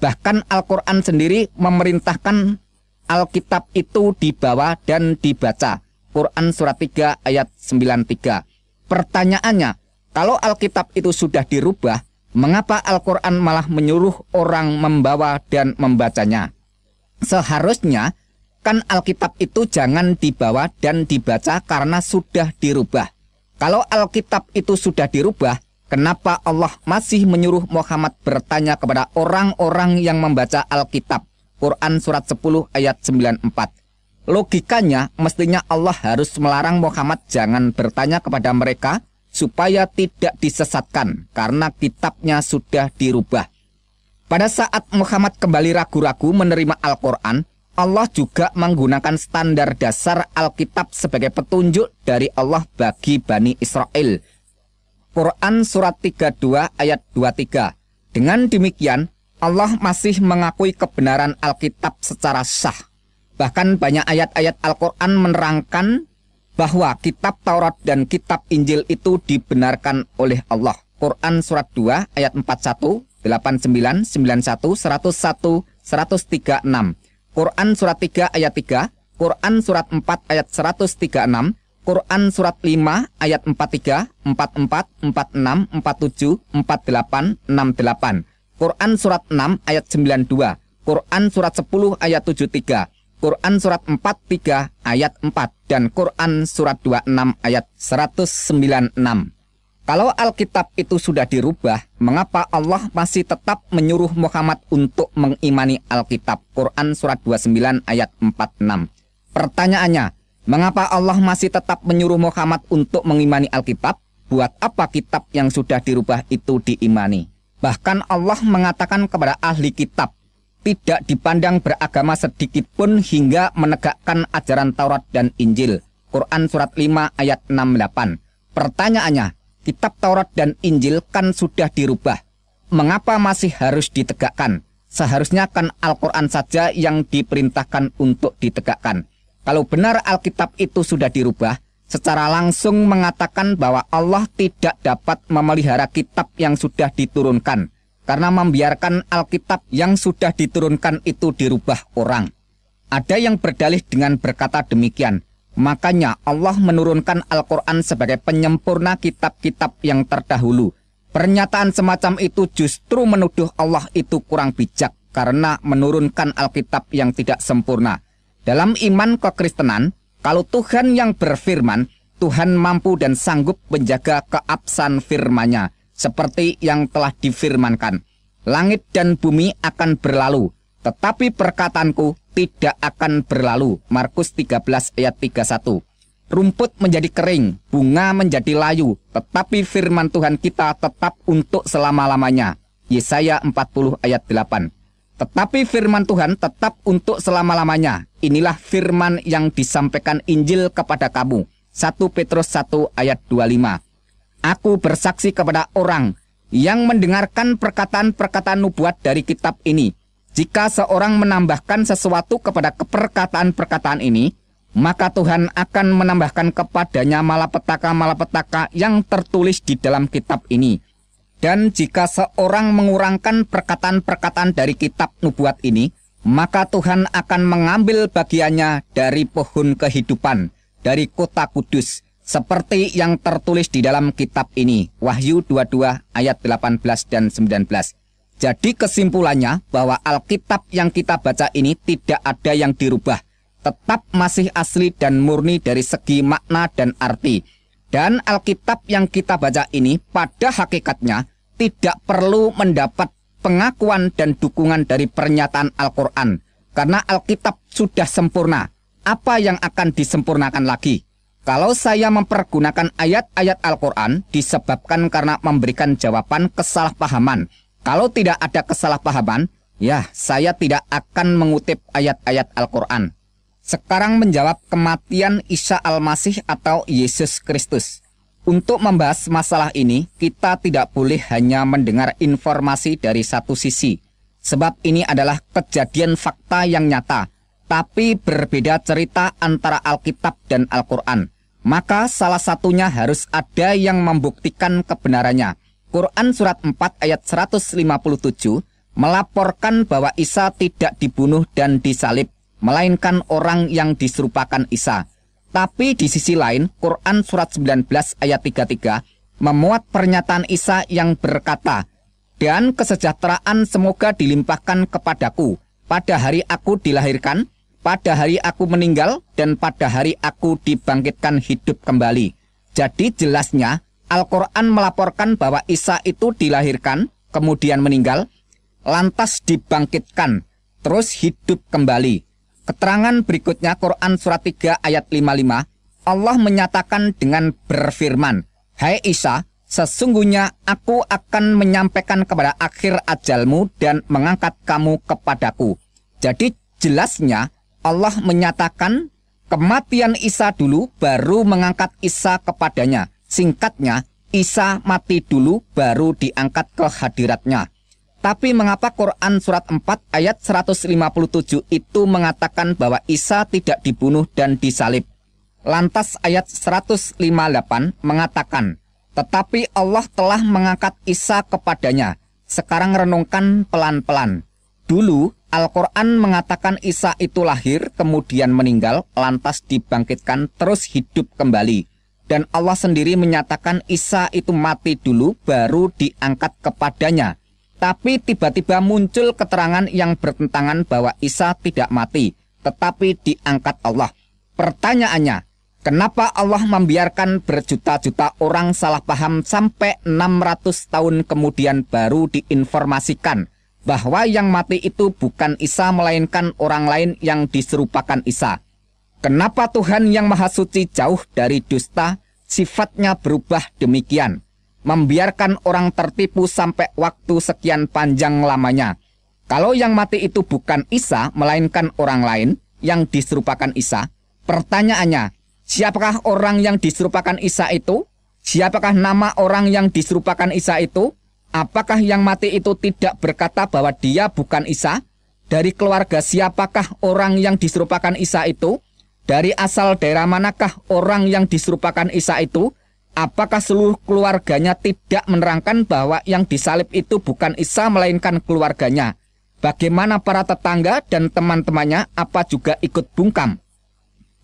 Bahkan Al-Quran sendiri memerintahkan Alkitab itu dibawa dan dibaca. Quran surat 3 ayat 93. Pertanyaannya, kalau Alkitab itu sudah dirubah, mengapa Al-Quran malah menyuruh orang membawa dan membacanya? Seharusnya kan Alkitab itu jangan dibawa dan dibaca karena sudah dirubah. Kalau Alkitab itu sudah dirubah, kenapa Allah masih menyuruh Muhammad bertanya kepada orang-orang yang membaca Alkitab? Quran surat 10 ayat 94. Logikanya mestinya Allah harus melarang Muhammad jangan bertanya kepada mereka supaya tidak disesatkan karena kitabnya sudah dirubah. Pada saat Muhammad kembali ragu-ragu menerima Al-Quran, Allah juga menggunakan standar dasar Alkitab sebagai petunjuk dari Allah bagi Bani Israel. Quran surat 32 ayat 23. Dengan demikian, Allah masih mengakui kebenaran Alkitab secara sah. Bahkan banyak ayat-ayat Al-Quran menerangkan bahwa kitab Taurat dan kitab Injil itu dibenarkan oleh Allah. Quran surat 2 ayat 41, 89, 91, 101, 136. Quran surat 3 ayat 3, Quran surat 4 ayat 136, Quran surat 5 ayat 43, 44, 46, 47, 48, 68. Quran surat 6 ayat 92, Quran surat 10 ayat 73, Quran surat 43 ayat 4, dan Quran surat 26 ayat 196. Kalau Alkitab itu sudah dirubah, mengapa Allah masih tetap menyuruh Muhammad untuk mengimani Alkitab? Quran surat 29 ayat 46. Pertanyaannya, mengapa Allah masih tetap menyuruh Muhammad untuk mengimani Alkitab? Buat apa kitab yang sudah dirubah itu diimani? Bahkan Allah mengatakan kepada ahli kitab, tidak dipandang beragama sedikit pun hingga menegakkan ajaran Taurat dan Injil. Quran surat 5 ayat 68. Pertanyaannya, kitab Taurat dan Injil kan sudah dirubah. Mengapa masih harus ditegakkan? Seharusnya kan Al-Quran saja yang diperintahkan untuk ditegakkan. Kalau benar Alkitab itu sudah dirubah, secara langsung mengatakan bahwa Allah tidak dapat memelihara kitab yang sudah diturunkan karena membiarkan Alkitab yang sudah diturunkan itu dirubah orang. Ada yang berdalih dengan berkata demikian, makanya Allah menurunkan Al-Quran sebagai penyempurna kitab-kitab yang terdahulu. Pernyataan semacam itu justru menuduh Allah itu kurang bijak karena menurunkan Alkitab yang tidak sempurna. Dalam iman kekristenan, kalau Tuhan yang berfirman, Tuhan mampu dan sanggup menjaga keabsahan firman-Nya, seperti yang telah difirmankan. Langit dan bumi akan berlalu, tetapi perkataanku tidak akan berlalu. Markus 13 ayat 31. Rumput menjadi kering, bunga menjadi layu, tetapi firman Tuhan kita tetap untuk selama-lamanya. Yesaya 40 ayat 8. Tetapi firman Tuhan tetap untuk selama-lamanya. Inilah firman yang disampaikan Injil kepada kamu. 1 Petrus 1 ayat 25. Aku bersaksi kepada orang yang mendengarkan perkataan-perkataan nubuat dari kitab ini. Jika seorang menambahkan sesuatu kepada perkataan-perkataan ini, maka Tuhan akan menambahkan kepadanya malapetaka-malapetaka yang tertulis di dalam kitab ini. Dan jika seorang mengurangkan perkataan-perkataan dari kitab nubuat ini, maka Tuhan akan mengambil bagiannya dari pohon kehidupan, dari kota kudus, seperti yang tertulis di dalam kitab ini. Wahyu 22 ayat 18 dan 19. Jadi kesimpulannya bahwa Alkitab yang kita baca ini tidak ada yang dirubah, tetap masih asli dan murni dari segi makna dan arti. Dan Alkitab yang kita baca ini pada hakikatnya tidak perlu mendapat pengakuan dan dukungan dari pernyataan Al-Quran. Karena Alkitab sudah sempurna, apa yang akan disempurnakan lagi? Kalau saya mempergunakan ayat-ayat Al-Quran disebabkan karena memberikan jawaban kesalahpahaman. Kalau tidak ada kesalahpahaman, ya saya tidak akan mengutip ayat-ayat Al-Quran. Sekarang menjawab kematian Isa Al-Masih atau Yesus Kristus. Untuk membahas masalah ini, kita tidak boleh hanya mendengar informasi dari satu sisi. Sebab ini adalah kejadian fakta yang nyata, tapi berbeda cerita antara Alkitab dan Al-Quran. Maka salah satunya harus ada yang membuktikan kebenarannya. Quran surat 4 ayat 157 melaporkan bahwa Isa tidak dibunuh dan disalib, melainkan orang yang diserupakan Isa. Tapi di sisi lain, Quran surat 19 ayat 33 memuat pernyataan Isa yang berkata, dan kesejahteraan semoga dilimpahkan kepadaku pada hari aku dilahirkan, pada hari aku meninggal, dan pada hari aku dibangkitkan hidup kembali. Jadi jelasnya, Al-Quran melaporkan bahwa Isa itu dilahirkan, kemudian meninggal, lantas dibangkitkan, terus hidup kembali. Keterangan berikutnya Quran surat 3 ayat 55, Allah menyatakan dengan berfirman, hai Isa, sesungguhnya aku akan menyampaikan kepada akhir ajalmu dan mengangkat kamu kepadaku. Jadi jelasnya Allah menyatakan kematian Isa dulu baru mengangkat Isa kepadanya. Singkatnya, Isa mati dulu baru diangkat ke hadiratnya. Tapi mengapa Quran surat 4 ayat 157 itu mengatakan bahwa Isa tidak dibunuh dan disalib? Lantas ayat 158 mengatakan, tetapi Allah telah mengangkat Isa kepadanya. Sekarang renungkan pelan-pelan. Dulu Al-Quran mengatakan Isa itu lahir, kemudian meninggal, lantas dibangkitkan, terus hidup kembali. Dan Allah sendiri menyatakan Isa itu mati dulu baru diangkat kepadanya. Tapi tiba-tiba muncul keterangan yang bertentangan bahwa Isa tidak mati, tetapi diangkat Allah. Pertanyaannya, kenapa Allah membiarkan berjuta-juta orang salah paham sampai 600 tahun kemudian baru diinformasikan bahwa yang mati itu bukan Isa melainkan orang lain yang diserupakan Isa? Kenapa Tuhan yang Maha Suci jauh dari dusta, sifatnya berubah demikian, membiarkan orang tertipu sampai waktu sekian panjang lamanya? Kalau yang mati itu bukan Isa, melainkan orang lain yang diserupakan Isa, pertanyaannya, siapakah orang yang diserupakan Isa itu? Siapakah nama orang yang diserupakan Isa itu? Apakah yang mati itu tidak berkata bahwa dia bukan Isa? Dari keluarga siapakah orang yang diserupakan Isa itu? Dari asal daerah manakah orang yang diserupakan Isa itu? Apakah seluruh keluarganya tidak menerangkan bahwa yang disalib itu bukan Isa melainkan keluarganya? Bagaimana para tetangga dan teman-temannya apa juga ikut bungkam?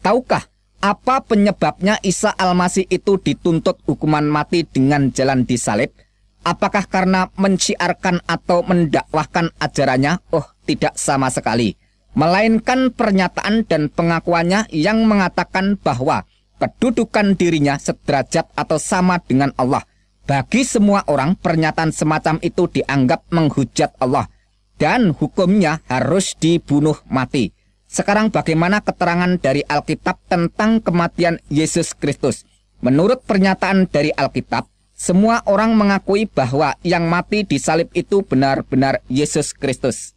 Tahukah apa penyebabnya Isa Al-Masih itu dituntut hukuman mati dengan jalan disalib? Apakah karena menciarkan atau mendakwahkan ajarannya? Oh, tidak sama sekali. Melainkan pernyataan dan pengakuannya yang mengatakan bahwa kedudukan dirinya sederajat atau sama dengan Allah. Bagi semua orang, pernyataan semacam itu dianggap menghujat Allah dan hukumnya harus dibunuh mati. Sekarang bagaimana keterangan dari Alkitab tentang kematian Yesus Kristus? Menurut pernyataan dari Alkitab, semua orang mengakui bahwa yang mati di salib itu benar-benar Yesus Kristus.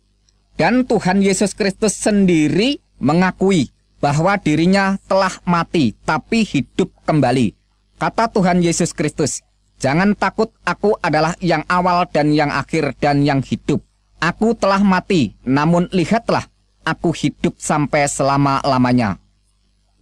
Dan Tuhan Yesus Kristus sendiri mengakui bahwa dirinya telah mati tapi hidup kembali. Kata Tuhan Yesus Kristus, "Jangan takut, aku adalah yang awal dan yang akhir dan yang hidup. Aku telah mati, namun lihatlah, aku hidup sampai selama-lamanya."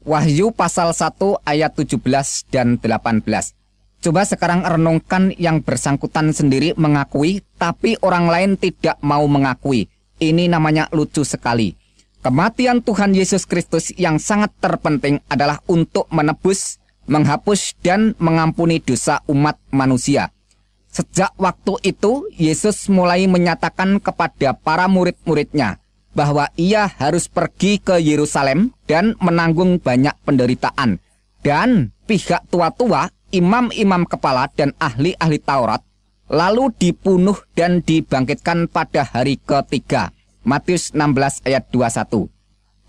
Wahyu pasal 1 ayat 17 dan 18. Coba sekarang renungkan, yang bersangkutan sendiri mengakui tapi orang lain tidak mau mengakui. Ini namanya lucu sekali. Kematian Tuhan Yesus Kristus yang sangat terpenting adalah untuk menebus, menghapus, dan mengampuni dosa umat manusia. Sejak waktu itu, Yesus mulai menyatakan kepada para murid-muridnya bahwa ia harus pergi ke Yerusalem dan menanggung banyak penderitaan. Dan pihak tua-tua, imam-imam kepala, dan ahli-ahli Taurat lalu dibunuh dan dibangkitkan pada hari ketiga. Matius 16 ayat 21.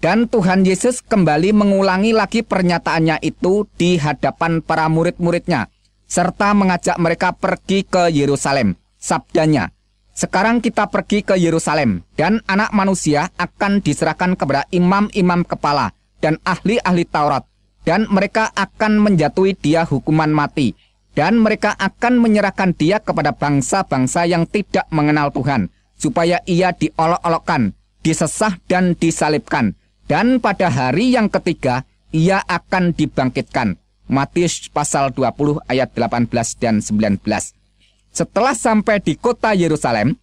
Dan Tuhan Yesus kembali mengulangi lagi pernyataannya itu di hadapan para murid-muridnya, serta mengajak mereka pergi ke Yerusalem. Sabdanya, "Sekarang kita pergi ke Yerusalem, dan anak manusia akan diserahkan kepada imam-imam kepala dan ahli-ahli Taurat, dan mereka akan menjatuhi dia hukuman mati, dan mereka akan menyerahkan dia kepada bangsa-bangsa yang tidak mengenal Tuhan, supaya ia diolok-olokkan, disesah dan disalibkan. Dan pada hari yang ketiga, ia akan dibangkitkan." Matius pasal 20 ayat 18 dan 19. Setelah sampai di kota Yerusalem,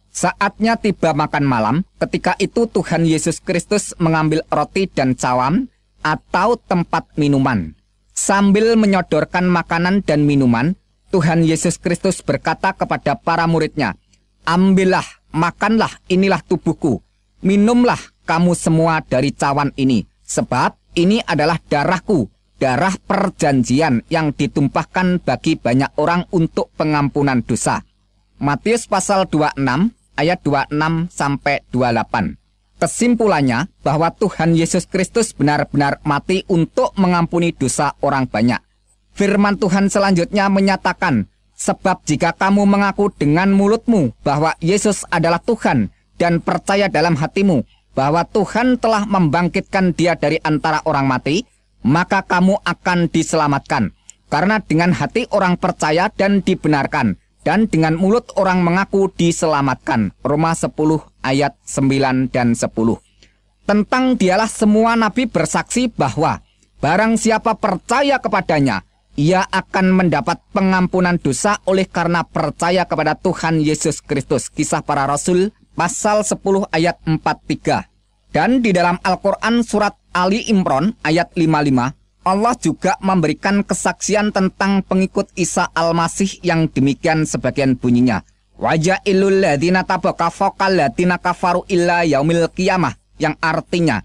saatnya tiba makan malam. Ketika itu Tuhan Yesus Kristus mengambil roti dan cawan atau tempat minuman. Sambil menyodorkan makanan dan minuman, Tuhan Yesus Kristus berkata kepada para muridnya, "Ambillah, makanlah, inilah tubuhku. Minumlah kamu semua dari cawan ini, sebab ini adalah darahku, darah perjanjian yang ditumpahkan bagi banyak orang untuk pengampunan dosa." Matius pasal 26 ayat 26 sampai 28. Kesimpulannya bahwa Tuhan Yesus Kristus benar-benar mati untuk mengampuni dosa orang banyak. Firman Tuhan selanjutnya menyatakan, "Sebab jika kamu mengaku dengan mulutmu bahwa Yesus adalah Tuhan dan percaya dalam hatimu bahwa Tuhan telah membangkitkan dia dari antara orang mati, maka kamu akan diselamatkan. Karena dengan hati orang percaya dan dibenarkan, dan dengan mulut orang mengaku diselamatkan." Roma 10 ayat 9 dan 10. Tentang dialah semua nabi bersaksi bahwa barang siapa percaya kepadanya, ia akan mendapat pengampunan dosa oleh karena percaya kepada Tuhan Yesus Kristus. Kisah Para Rasul pasal 10 ayat 43. Dan di dalam Al-Quran surat Ali Imran ayat 55, Allah juga memberikan kesaksian tentang pengikut Isa Al-Masih yang demikian sebagian bunyinya. "Waja'ilul ladina tabaka fokal ladina kafaru illa yaumil qiyamah," yang artinya,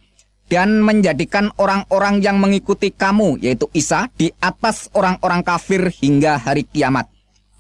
"Dan menjadikan orang-orang yang mengikuti kamu," yaitu Isa, "di atas orang-orang kafir hingga hari kiamat."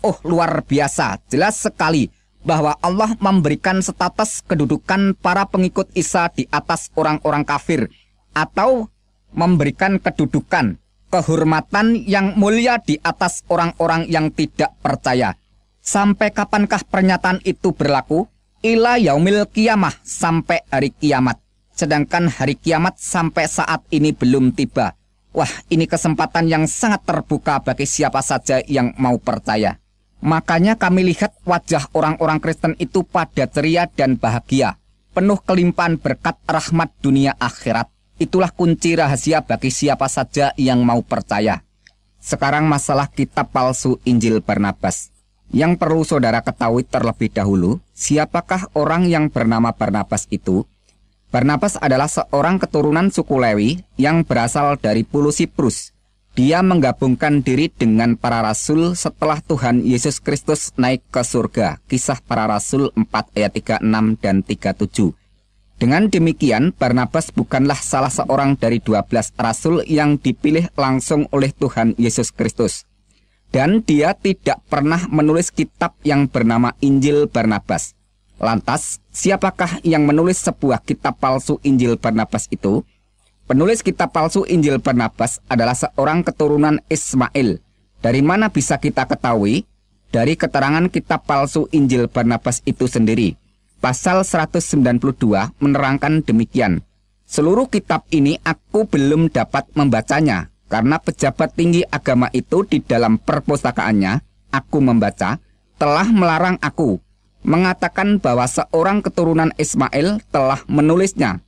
Oh, luar biasa, jelas sekali bahwa Allah memberikan status kedudukan para pengikut Isa di atas orang-orang kafir, atau memberikan kedudukan, kehormatan yang mulia di atas orang-orang yang tidak percaya. Sampai kapankah pernyataan itu berlaku? Ila yaumil qiyamah, sampai hari kiamat. Sedangkan hari kiamat sampai saat ini belum tiba. Wah, ini kesempatan yang sangat terbuka bagi siapa saja yang mau percaya. Makanya kami lihat wajah orang-orang Kristen itu pada ceria dan bahagia, penuh kelimpahan berkat rahmat dunia akhirat. Itulah kunci rahasia bagi siapa saja yang mau percaya. Sekarang masalah kitab palsu Injil Barnabas. Yang perlu saudara ketahui terlebih dahulu, siapakah orang yang bernama Barnabas itu? Barnabas adalah seorang keturunan suku Lewi yang berasal dari Pulau Siprus. Dia menggabungkan diri dengan para rasul setelah Tuhan Yesus Kristus naik ke surga. Kisah Para Rasul 4 ayat 36 dan 37. Dengan demikian, Barnabas bukanlah salah seorang dari 12 rasul yang dipilih langsung oleh Tuhan Yesus Kristus. Dan dia tidak pernah menulis kitab yang bernama Injil Barnabas. Lantas, siapakah yang menulis sebuah kitab palsu Injil Barnabas itu? Penulis kitab palsu Injil Barnabas adalah seorang keturunan Ismail. Dari mana bisa kita ketahui? Dari keterangan kitab palsu Injil Barnabas itu sendiri. Pasal 192 menerangkan demikian. Seluruh kitab ini aku belum dapat membacanya, karena pejabat tinggi agama itu di dalam perpustakaannya, aku membaca, telah melarang aku, mengatakan bahwa seorang keturunan Ismail telah menulisnya.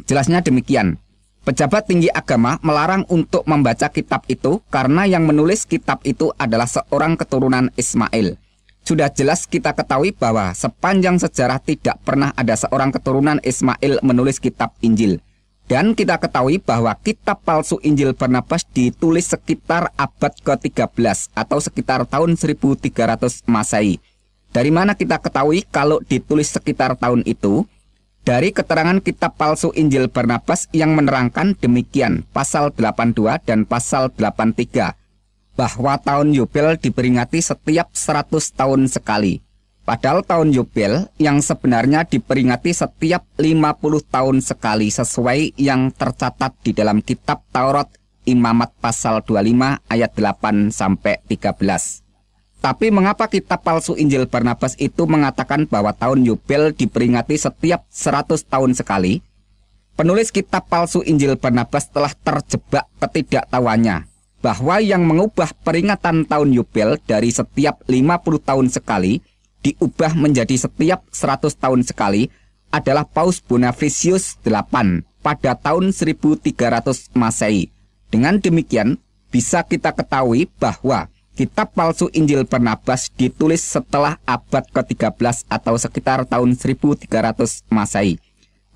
Jelasnya demikian. Pejabat tinggi agama melarang untuk membaca kitab itu karena yang menulis kitab itu adalah seorang keturunan Ismail. Sudah jelas kita ketahui bahwa sepanjang sejarah tidak pernah ada seorang keturunan Ismail menulis kitab Injil. Dan kita ketahui bahwa kitab palsu Injil Barnabas ditulis sekitar abad ke-13 atau sekitar tahun 1300 Masehi. Dari mana kita ketahui kalau ditulis sekitar tahun itu? Dari keterangan kitab palsu Injil Barnabas yang menerangkan demikian, pasal 82 dan pasal 83, bahwa tahun Yubel diperingati setiap 100 tahun sekali. Padahal tahun Yubel yang sebenarnya diperingati setiap 50 tahun sekali sesuai yang tercatat di dalam kitab Taurat Imamat pasal 25 ayat 8 sampai 13. Tapi mengapa kitab palsu Injil Barnabas itu mengatakan bahwa tahun Yubel diperingati setiap 100 tahun sekali? Penulis kitab palsu Injil Barnabas telah terjebak ketidaktahuannya bahwa yang mengubah peringatan tahun Yubel dari setiap 50 tahun sekali diubah menjadi setiap 100 tahun sekali adalah Paus Bonifacius VIII pada tahun 1300 Masehi. Dengan demikian, bisa kita ketahui bahwa kitab palsu Injil Barnabas ditulis setelah abad ke-13 atau sekitar tahun 1300 Masehi.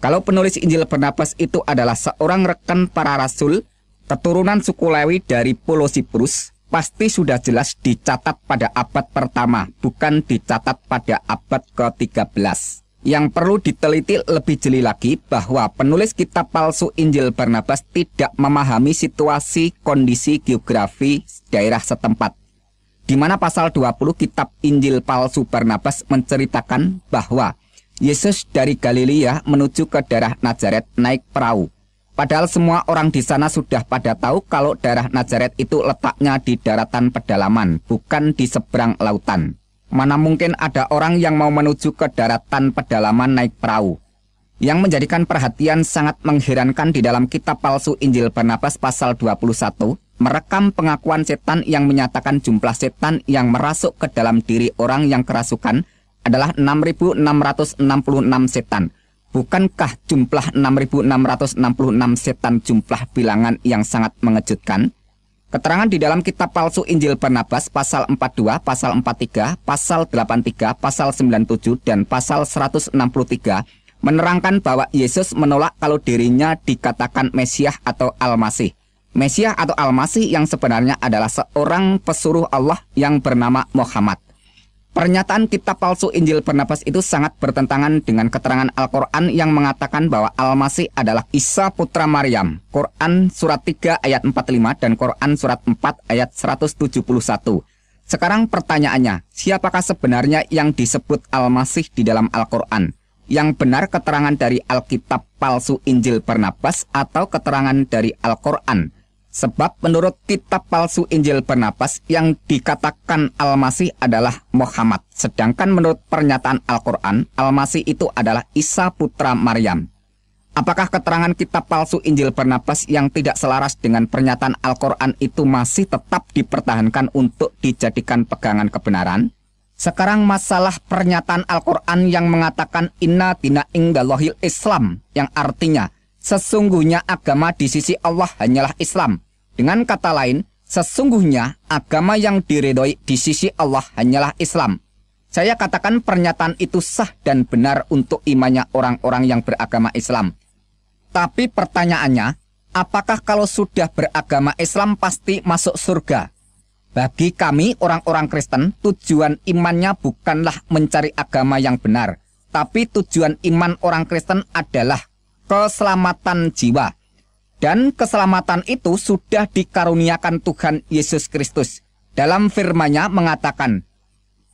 Kalau penulis Injil Barnabas itu adalah seorang rekan para rasul, keturunan suku Lewi dari Pulau Siprus, pasti sudah jelas dicatat pada abad pertama, bukan dicatat pada abad ke-13. Yang perlu diteliti lebih jeli lagi bahwa penulis kitab palsu Injil Barnabas tidak memahami situasi kondisi geografi daerah setempat. Di mana pasal 20 kitab Injil palsu Barnabas menceritakan bahwa Yesus dari Galilea menuju ke daerah Nazaret naik perahu. Padahal semua orang di sana sudah pada tahu kalau daerah Nazaret itu letaknya di daratan pedalaman, bukan di seberang lautan. Mana mungkin ada orang yang mau menuju ke daratan pedalaman naik perahu. Yang menjadikan perhatian sangat mengherankan di dalam kitab palsu Injil Barnabas pasal 21, merekam pengakuan setan yang menyatakan jumlah setan yang merasuk ke dalam diri orang yang kerasukan adalah 6.666 setan. Bukankah jumlah 6.666 setan jumlah bilangan yang sangat mengejutkan? Keterangan di dalam kitab palsu Injil Barnabas pasal 42, pasal 43, pasal 83, pasal 97, dan pasal 163 menerangkan bahwa Yesus menolak kalau dirinya dikatakan Mesias atau Al-Masih. Mesias atau Al-Masih yang sebenarnya adalah seorang pesuruh Allah yang bernama Muhammad. Pernyataan kitab palsu Injil Barnabas itu sangat bertentangan dengan keterangan Al-Quran yang mengatakan bahwa Al-Masih adalah Isa putra Maryam. Quran surat 3 ayat 45 dan Quran surat 4 ayat 171. Sekarang pertanyaannya, siapakah sebenarnya yang disebut Al-Masih di dalam Al-Quran? Yang benar keterangan dari Alkitab palsu Injil Barnabas atau keterangan dari Al-Quran? Sebab menurut kitab palsu Injil Barnabas yang dikatakan Al-Masih adalah Muhammad. Sedangkan menurut pernyataan Al-Quran, Al-Masih itu adalah Isa putra Maryam. Apakah keterangan kitab palsu Injil Barnabas yang tidak selaras dengan pernyataan Al-Quran itu masih tetap dipertahankan untuk dijadikan pegangan kebenaran? Sekarang masalah pernyataan Al-Quran yang mengatakan Inna dina indallahil Islam, yang artinya Sesungguhnya agama di sisi Allah hanyalah Islam. Dengan kata lain, sesungguhnya agama yang diridhoi di sisi Allah hanyalah Islam. Saya katakan pernyataan itu sah dan benar untuk imannya orang-orang yang beragama Islam. Tapi pertanyaannya, apakah kalau sudah beragama Islam pasti masuk surga? Bagi kami orang-orang Kristen, tujuan imannya bukanlah mencari agama yang benar, tapi tujuan iman orang Kristen adalah keselamatan jiwa. Dan keselamatan itu sudah dikaruniakan Tuhan Yesus Kristus. Dalam firman-Nya mengatakan,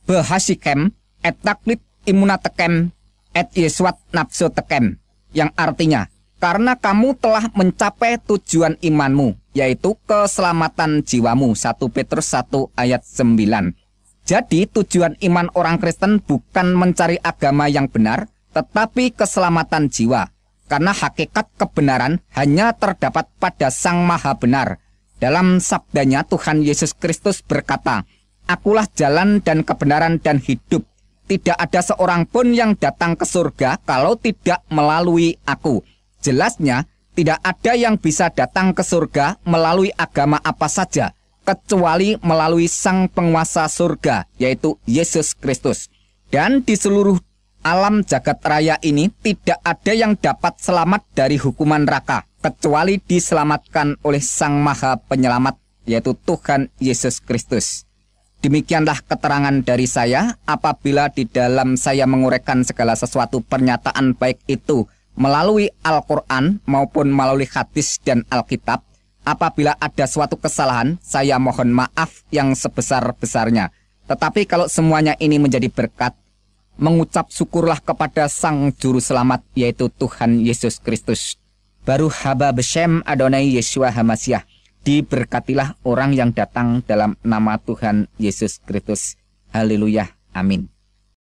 Behasikem et taklit immunatekem et Yesuat nafsu tekem. Yang artinya, karena kamu telah mencapai tujuan imanmu, yaitu keselamatan jiwamu. 1 Petrus 1 ayat 9. Jadi tujuan iman orang Kristen bukan mencari agama yang benar, tetapi keselamatan jiwa. Karena hakikat kebenaran hanya terdapat pada Sang Maha Benar. Dalam sabdanya Tuhan Yesus Kristus berkata, Akulah jalan dan kebenaran dan hidup. Tidak ada seorang pun yang datang ke surga kalau tidak melalui aku. Jelasnya, tidak ada yang bisa datang ke surga melalui agama apa saja, kecuali melalui Sang Penguasa surga, yaitu Yesus Kristus. Dan di seluruh alam jagat raya ini tidak ada yang dapat selamat dari hukuman neraka, kecuali diselamatkan oleh Sang Maha Penyelamat, yaitu Tuhan Yesus Kristus. Demikianlah keterangan dari saya. Apabila di dalam saya menguraikan segala sesuatu pernyataan baik itu melalui Al-Quran maupun melalui hadis dan Alkitab, apabila ada suatu kesalahan, saya mohon maaf yang sebesar-besarnya. Tetapi kalau semuanya ini menjadi berkat, mengucap syukurlah kepada Sang Juru Selamat, yaitu Tuhan Yesus Kristus. Baruch haba beshem Adonai Yeshua Hamasyah. Diberkatilah orang yang datang dalam nama Tuhan Yesus Kristus. Haleluya. Amin.